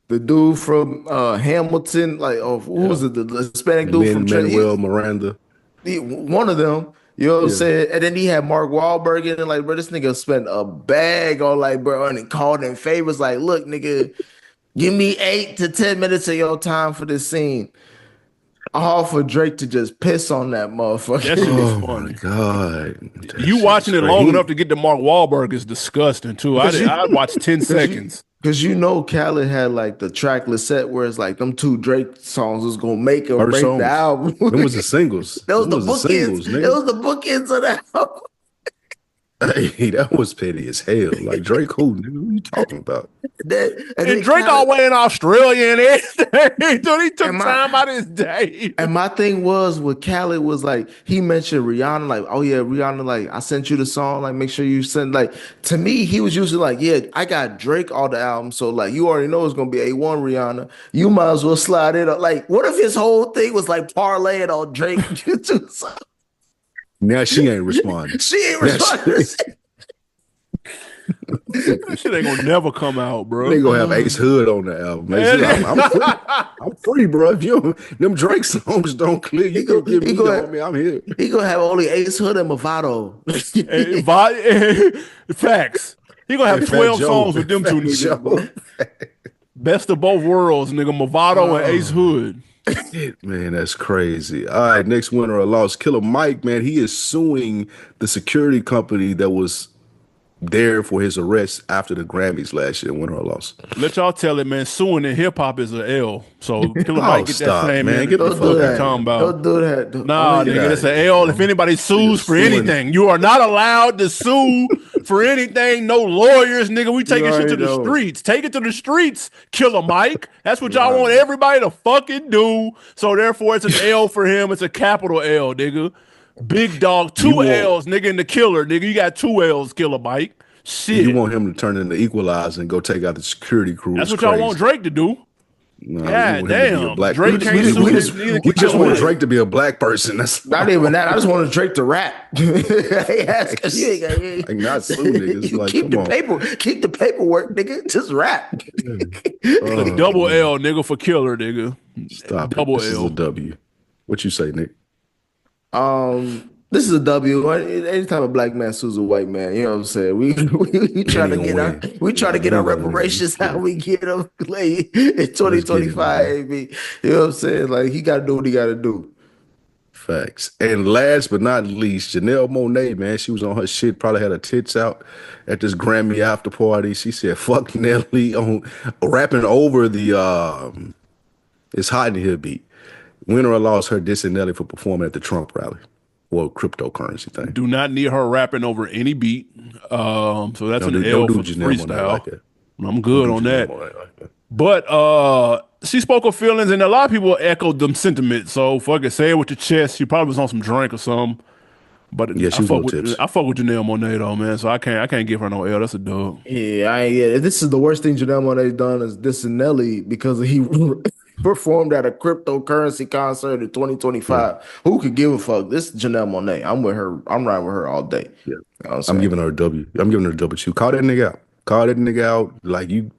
[SPEAKER 3] the dude from Hamilton, like, who was it? The Hispanic dude from
[SPEAKER 2] Manuel Miranda.
[SPEAKER 3] One of them, you know what I'm saying? And then he had Mark Wahlberg in it, like, bro, this nigga spent a bag on, like, bro, and he called in favors, like, look, nigga, give me 8 to 10 minutes of your time for this scene. All for Drake to just piss on that motherfucker.
[SPEAKER 1] That shit was funny.
[SPEAKER 2] God.
[SPEAKER 1] You watching it long enough to get to Mark Wahlberg is disgusting too. I'd watch 10 seconds.
[SPEAKER 3] Because you know Khaled had like the tracklist set where it's like them 2 Drake songs was gonna make or break the album.
[SPEAKER 2] Them was the singles.
[SPEAKER 3] That was the bookends. It was the bookends of that album.
[SPEAKER 2] Hey, that was petty as hell. Like Drake, who, nigga? What you talking about?
[SPEAKER 3] And
[SPEAKER 1] And
[SPEAKER 3] then
[SPEAKER 1] Drake all
[SPEAKER 3] Khaled,
[SPEAKER 1] the way in Australia and everything. Dude, he
[SPEAKER 3] and
[SPEAKER 1] took
[SPEAKER 3] my
[SPEAKER 1] time out of his day.
[SPEAKER 3] and my thing was with Khaled was like he mentioned Rihanna, like, oh yeah, Rihanna, like I sent you the song, like make sure you send like to me, he was usually like, yeah, I got Drake all the albums, so like you already know it's gonna be A1 Rihanna. You might as well slide it up. Like, what if his whole thing was like parlaying on Drake?
[SPEAKER 2] Now she ain't responding.
[SPEAKER 3] She ain't
[SPEAKER 2] Now
[SPEAKER 3] responding.
[SPEAKER 1] That shit ain't gonna never come out, bro.
[SPEAKER 2] they gonna have Ace Hood on the album. Ace Hood, I'm free. I'm free, bro. If you them Drake songs don't clear, you can give
[SPEAKER 3] He
[SPEAKER 2] me the
[SPEAKER 3] go
[SPEAKER 2] homie. I'm here.
[SPEAKER 3] he gonna have only Ace Hood and Movado.
[SPEAKER 1] Facts. He gonna
[SPEAKER 2] Hey,
[SPEAKER 1] have
[SPEAKER 2] Fat
[SPEAKER 1] 12
[SPEAKER 2] Joe.
[SPEAKER 1] songs with them two
[SPEAKER 2] Fat
[SPEAKER 1] niggas, bro.
[SPEAKER 2] Joe.
[SPEAKER 1] Best of both worlds, nigga. Movado and Ace Hood.
[SPEAKER 2] Man, that's crazy. All right, next winner or loss. Killer Mike, man, he is suing the security company that was there for his arrest after the Grammys last year. Winner or loss?
[SPEAKER 1] Let y'all tell it, man. Suing in hip hop is an L. So Killer
[SPEAKER 2] Oh,
[SPEAKER 1] Mike get that
[SPEAKER 2] stop,
[SPEAKER 1] same
[SPEAKER 2] man.
[SPEAKER 1] energy.
[SPEAKER 2] Get the
[SPEAKER 3] Don't
[SPEAKER 2] fuck
[SPEAKER 3] do
[SPEAKER 2] out of
[SPEAKER 3] that.
[SPEAKER 1] Talking
[SPEAKER 2] here.
[SPEAKER 1] about.
[SPEAKER 3] Don't do that.
[SPEAKER 1] Nah,
[SPEAKER 3] Only-
[SPEAKER 2] Get
[SPEAKER 1] nigga,
[SPEAKER 2] out
[SPEAKER 1] that's
[SPEAKER 2] of
[SPEAKER 1] an
[SPEAKER 2] here,
[SPEAKER 1] L.
[SPEAKER 2] bro.
[SPEAKER 1] If anybody sues for
[SPEAKER 2] suing.
[SPEAKER 1] anything, you are not allowed to sue for anything. No lawyers, nigga. We
[SPEAKER 3] You
[SPEAKER 1] taking shit
[SPEAKER 3] already
[SPEAKER 1] to the
[SPEAKER 3] know.
[SPEAKER 1] streets. Take it to the streets, Killer Mike. That's what y'all want everybody to fucking do. So therefore, it's an L for him. It's a capital L, nigga. Big dog,
[SPEAKER 2] You
[SPEAKER 1] two
[SPEAKER 2] want
[SPEAKER 1] L's, nigga, in the killer, nigga. You got two L's, Killer Mike.
[SPEAKER 2] you
[SPEAKER 1] Shit.
[SPEAKER 2] want him to turn into Equalizer and go take out the security crew
[SPEAKER 1] That's
[SPEAKER 2] is
[SPEAKER 1] what y'all want
[SPEAKER 2] crazy.
[SPEAKER 1] Drake to do.
[SPEAKER 2] No, we
[SPEAKER 1] God
[SPEAKER 2] want him to be a
[SPEAKER 1] damn.
[SPEAKER 2] black.
[SPEAKER 1] Drake can't
[SPEAKER 3] we
[SPEAKER 1] sue
[SPEAKER 3] just-
[SPEAKER 1] neither
[SPEAKER 2] we
[SPEAKER 1] can
[SPEAKER 2] just
[SPEAKER 1] Killer
[SPEAKER 2] want
[SPEAKER 1] Mike.
[SPEAKER 2] Drake to be a black person. That's
[SPEAKER 3] Not even that. I just wanted Drake to rap. Ask, you ain't got,
[SPEAKER 2] like not sue niggas.
[SPEAKER 3] you
[SPEAKER 2] Like,
[SPEAKER 3] keep
[SPEAKER 2] come
[SPEAKER 3] the
[SPEAKER 2] on.
[SPEAKER 3] keep the paperwork, nigga. Just rap.
[SPEAKER 1] It's a double L, nigga, for killer, nigga.
[SPEAKER 2] Stop it.
[SPEAKER 1] Double
[SPEAKER 2] This is a
[SPEAKER 1] L.
[SPEAKER 2] W. What you say, Nick?
[SPEAKER 3] This is a W. Anytime a black man sues a white man, you know what I'm saying? We try
[SPEAKER 2] Ain't
[SPEAKER 3] to
[SPEAKER 2] gonna
[SPEAKER 3] get our
[SPEAKER 2] win.
[SPEAKER 3] we try to
[SPEAKER 2] Yeah,
[SPEAKER 3] get
[SPEAKER 2] he
[SPEAKER 3] our
[SPEAKER 2] ain't gonna win.
[SPEAKER 3] reparations
[SPEAKER 2] Yeah.
[SPEAKER 3] how we get them like in
[SPEAKER 2] Let's get it,
[SPEAKER 3] 2025,
[SPEAKER 2] man.
[SPEAKER 3] AB. You know what I'm saying? Like he gotta do what he gotta do.
[SPEAKER 2] Facts. And last but not least, Janelle Monáe, man, she was on her shit, probably had her tits out at this Grammy after party. She said, fuck Nelly on rapping over the It's Hot in Here beat. Winner or loss, her dissing Nelly for performing at the Trump rally. Well, cryptocurrency thing.
[SPEAKER 1] Do not need her rapping over any beat. So that's
[SPEAKER 2] Don't
[SPEAKER 1] an
[SPEAKER 2] do,
[SPEAKER 1] L
[SPEAKER 2] don't do
[SPEAKER 1] for the
[SPEAKER 2] Janelle Monáe
[SPEAKER 1] freestyle.
[SPEAKER 2] like that.
[SPEAKER 1] I'm
[SPEAKER 2] Don't
[SPEAKER 1] good
[SPEAKER 2] do
[SPEAKER 1] on
[SPEAKER 2] Janelle
[SPEAKER 1] that.
[SPEAKER 2] Monáe like that.
[SPEAKER 1] But she spoke her feelings, and a lot of people echoed them sentiments. So fuck it, say it with your chest. She probably was on some drink or something. But
[SPEAKER 2] Yeah, she was on tips.
[SPEAKER 1] I fuck with Janelle Monáe though, man. So I can't give her no L. That's a dub.
[SPEAKER 3] Yeah, this is the worst thing Janelle Monáe done is dissing Nelly because he performed at a cryptocurrency concert in 2025. Who could give a fuck? This is Janelle Monáe. I'm with her. I'm riding with her all day.
[SPEAKER 2] Yeah.
[SPEAKER 3] You know what I'm
[SPEAKER 2] I'm
[SPEAKER 3] saying?
[SPEAKER 2] giving her a W. I'm giving her a double two. Call that nigga out. Call that nigga out. Like you,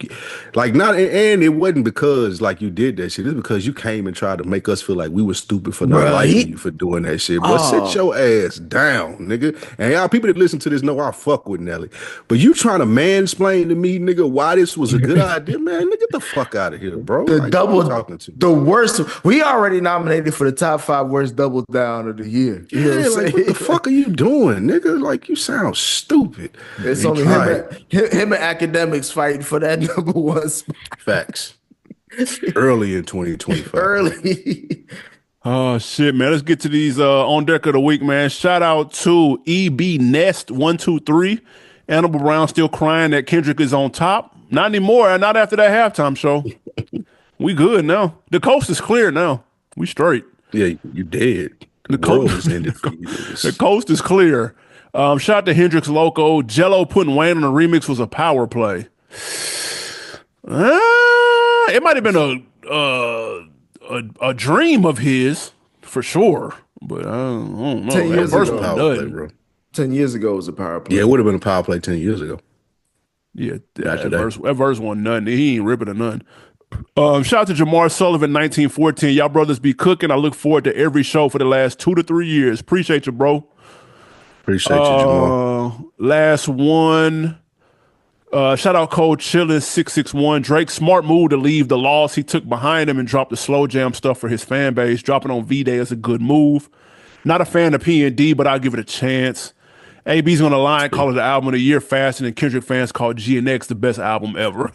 [SPEAKER 2] like not, and it wasn't because like you did that shit. It's because you came and tried to make us feel like we were stupid for not
[SPEAKER 3] Bruh,
[SPEAKER 2] liking you for doing that shit. But sit your ass down, nigga. And y'all people that listen to this know I fuck with Nelly. But you trying to mansplain to me, nigga, why this was a good idea, man? Nigga, get the fuck out of here, bro.
[SPEAKER 3] The
[SPEAKER 2] Like,
[SPEAKER 3] double,
[SPEAKER 2] who you talking to?
[SPEAKER 3] the worst. We already nominated for the top 5 worst double down of the year. You know
[SPEAKER 2] Yeah,
[SPEAKER 3] what I'm
[SPEAKER 2] like
[SPEAKER 3] saying?
[SPEAKER 2] what the fuck are you doing, nigga? Like you sound stupid.
[SPEAKER 3] It's
[SPEAKER 2] You
[SPEAKER 3] only
[SPEAKER 2] tried.
[SPEAKER 3] him and academics fighting for that number one spot
[SPEAKER 2] Facts. Early in 2025.
[SPEAKER 3] early.
[SPEAKER 1] Oh shit, man. Let's get to these on deck of the week, man. Shout out to EB Nest 123. Annabelle Brown still crying that Kendrick is on top. Not anymore. Not after that halftime show. We good now. The coast is clear now. We straight.
[SPEAKER 2] Yeah, you dead. The world is ended for you.
[SPEAKER 1] The coast is clear. Shout out to Hendrix Loco. Jello putting Wayne on the remix was a power play. It might have been a dream of his for sure, but I don't know.
[SPEAKER 3] 10
[SPEAKER 1] That
[SPEAKER 3] years
[SPEAKER 1] verse
[SPEAKER 3] ago.
[SPEAKER 1] was
[SPEAKER 2] Power play,
[SPEAKER 1] done.
[SPEAKER 2] bro.
[SPEAKER 3] 10 years ago was a power play.
[SPEAKER 2] Yeah, it would have been a power play 10 years ago.
[SPEAKER 1] Yeah,
[SPEAKER 2] Not today.
[SPEAKER 1] that verse wasn't nothing. He ain't ripping or nothing. Shout out to Jamar Sullivan, 1914. Y'all brothers be cooking. I look forward to every show for the last 2 to 3 years. Appreciate you, bro.
[SPEAKER 2] Appreciate you, Jamal.
[SPEAKER 1] Last one. Shout out Cold Chillin' 661. Drake smart move to leave the loss he took behind him and drop the slow jam stuff for his fan base. Dropping on V-Day is a good move. Not a fan of P&D, but I'll give it a chance. AB's on the line, call it the album of the year faster than Kendrick fans call GNX the best album ever.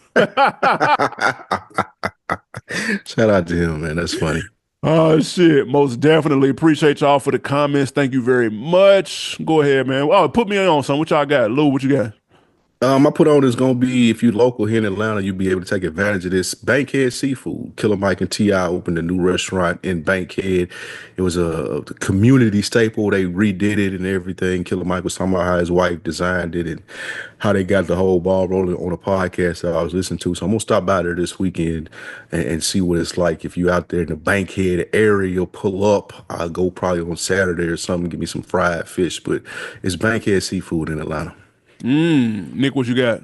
[SPEAKER 2] Shout out to him, man. That's funny.
[SPEAKER 1] Oh shit! Most definitely appreciate y'all for the comments. Thank you very much. Go ahead, man. Oh, put me on son. What y'all got, Lou? What you got?
[SPEAKER 2] I put on is gonna be if you local here in Atlanta, you'll be able to take advantage of this. Bankhead Seafood. Killer Mike and T.I. opened a new restaurant in Bankhead. It was a community staple. They redid it and everything. Killer Mike was talking about how his wife designed it and how they got the whole ball rolling on a podcast that I was listening to. So I'm gonna stop by there this weekend and see what it's like. If you out there in the Bankhead area, pull up. I'll go probably on Saturday or something, give me some fried fish. But it's Bankhead Seafood in Atlanta.
[SPEAKER 1] Nick, what you got?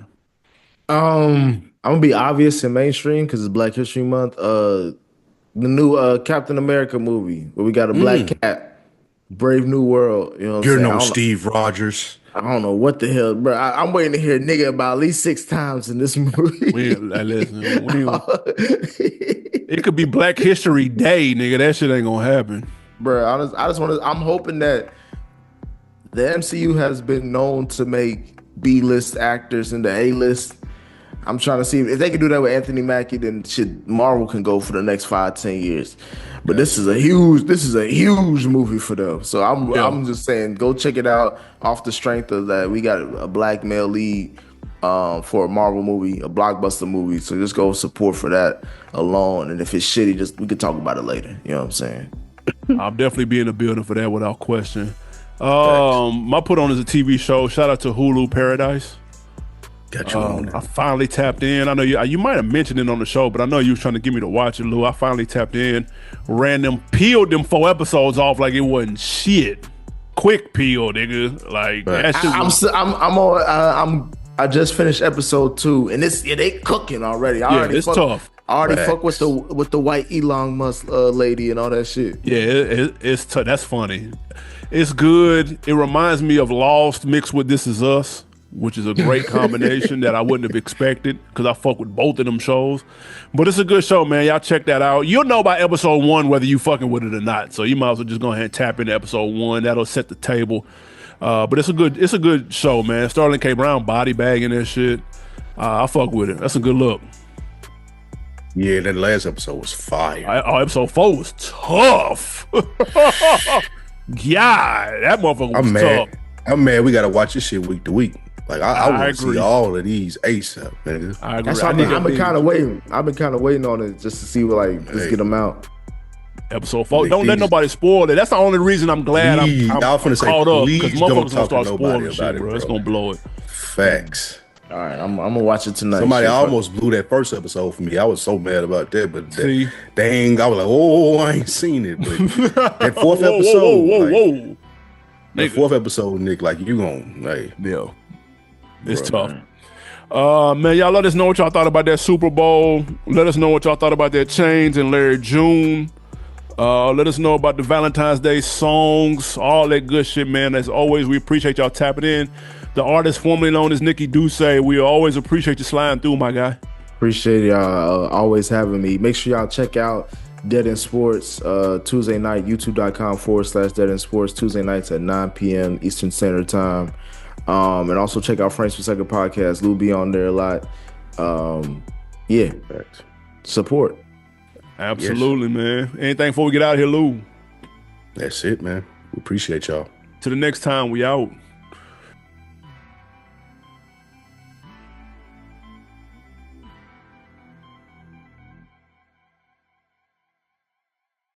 [SPEAKER 3] I'm gonna be obvious and mainstream because it's Black History Month. The new Captain America movie where we got a black cat, Brave New World. You know what
[SPEAKER 2] You're
[SPEAKER 3] I'm saying?
[SPEAKER 2] no Steve Rogers.
[SPEAKER 3] I don't know what the hell, bro. I'm waiting to hear nigga about at least 6 times in this movie.
[SPEAKER 1] Listen, it could be Black History Day, nigga. That shit ain't gonna happen.
[SPEAKER 3] Bro, I just want to. I'm hoping that the MCU has been known to make B-list actors into A-list. I'm trying to see if they can do that with Anthony Mackie, then shit, Marvel can go for the next 5-10 years. But this is a huge movie for them. So I'm just saying, go check it out off the strength of that. We got a black male lead for a Marvel movie, a blockbuster movie. So just go support for that alone. And if it's shitty, we could talk about it later. You know what I'm saying?
[SPEAKER 1] I'll definitely be in the building for that without question. My put on is a TV show. Shout out to Hulu Paradise.
[SPEAKER 2] Got you on there.
[SPEAKER 1] I finally tapped in. I know you might have mentioned it on the show, but I know you was trying to get me to watch it, Lou. I finally tapped in, peeled them 4 episodes off like it wasn't shit. Quick peel, nigga. Like that shit.
[SPEAKER 3] I just finished episode 2, and they cooking already.
[SPEAKER 1] It's tough.
[SPEAKER 3] I already fuck with the white Elon Musk lady and all that shit.
[SPEAKER 1] Yeah, it's tough. That's funny. It's good. It reminds me of Lost mixed with This Is Us, which is a great combination that I wouldn't have expected because I fuck with both of them shows. But it's a good show, man. Y'all check that out. You'll know by episode 1 whether you fucking with it or not. So you might as well just go ahead and tap into episode 1. That'll set the table. But it's a good show, man. Sterling K. Brown body bagging that shit. I fuck with it. That's a good look.
[SPEAKER 2] Yeah, that last episode was fire.
[SPEAKER 1] Episode 4 was tough. Yeah, that motherfucker was tough.
[SPEAKER 2] I'm mad. We gotta watch this shit week to week. Like I want to
[SPEAKER 1] agree.
[SPEAKER 2] see all of these ASAP, man.
[SPEAKER 1] I agree.
[SPEAKER 3] That's why I've been kind of waiting. I've been kind of waiting on it just to see let's get them out.
[SPEAKER 1] Episode 4. Don't let nobody spoil it. That's the only reason I'm glad I'm caught up because motherfuckers gonna start spoiling shit, bro. It's gonna blow it.
[SPEAKER 2] Facts.
[SPEAKER 3] All right, I'm gonna watch it tonight.
[SPEAKER 2] Somebody almost blew that first episode for me. I was so mad about that, but dang, I was like, oh, I ain't seen it. But that fourth episode, that fourth episode, Nick, like you gonna
[SPEAKER 1] it's tough. Man, y'all let us know what y'all thought about that Super Bowl. Let us know what y'all thought about that Chains and Larry June. Let us know about the Valentine's Day songs, all that good shit, man. As always, we appreciate y'all tapping in. The artist formerly known as Nikki Duce, we always appreciate you sliding through, my guy.
[SPEAKER 3] Appreciate y'all always having me. Make sure y'all check out Dead End Sports Tuesday night, youtube.com/Dead End Sports, Tuesday nights at 9 p.m. Eastern Standard Time. And also check out Frames Per Second podcast. Lou be on there a lot. Support.
[SPEAKER 1] Absolutely, man. Anything before we get out of here, Lou?
[SPEAKER 2] That's it, man. We appreciate y'all.
[SPEAKER 1] Till the next time, we out.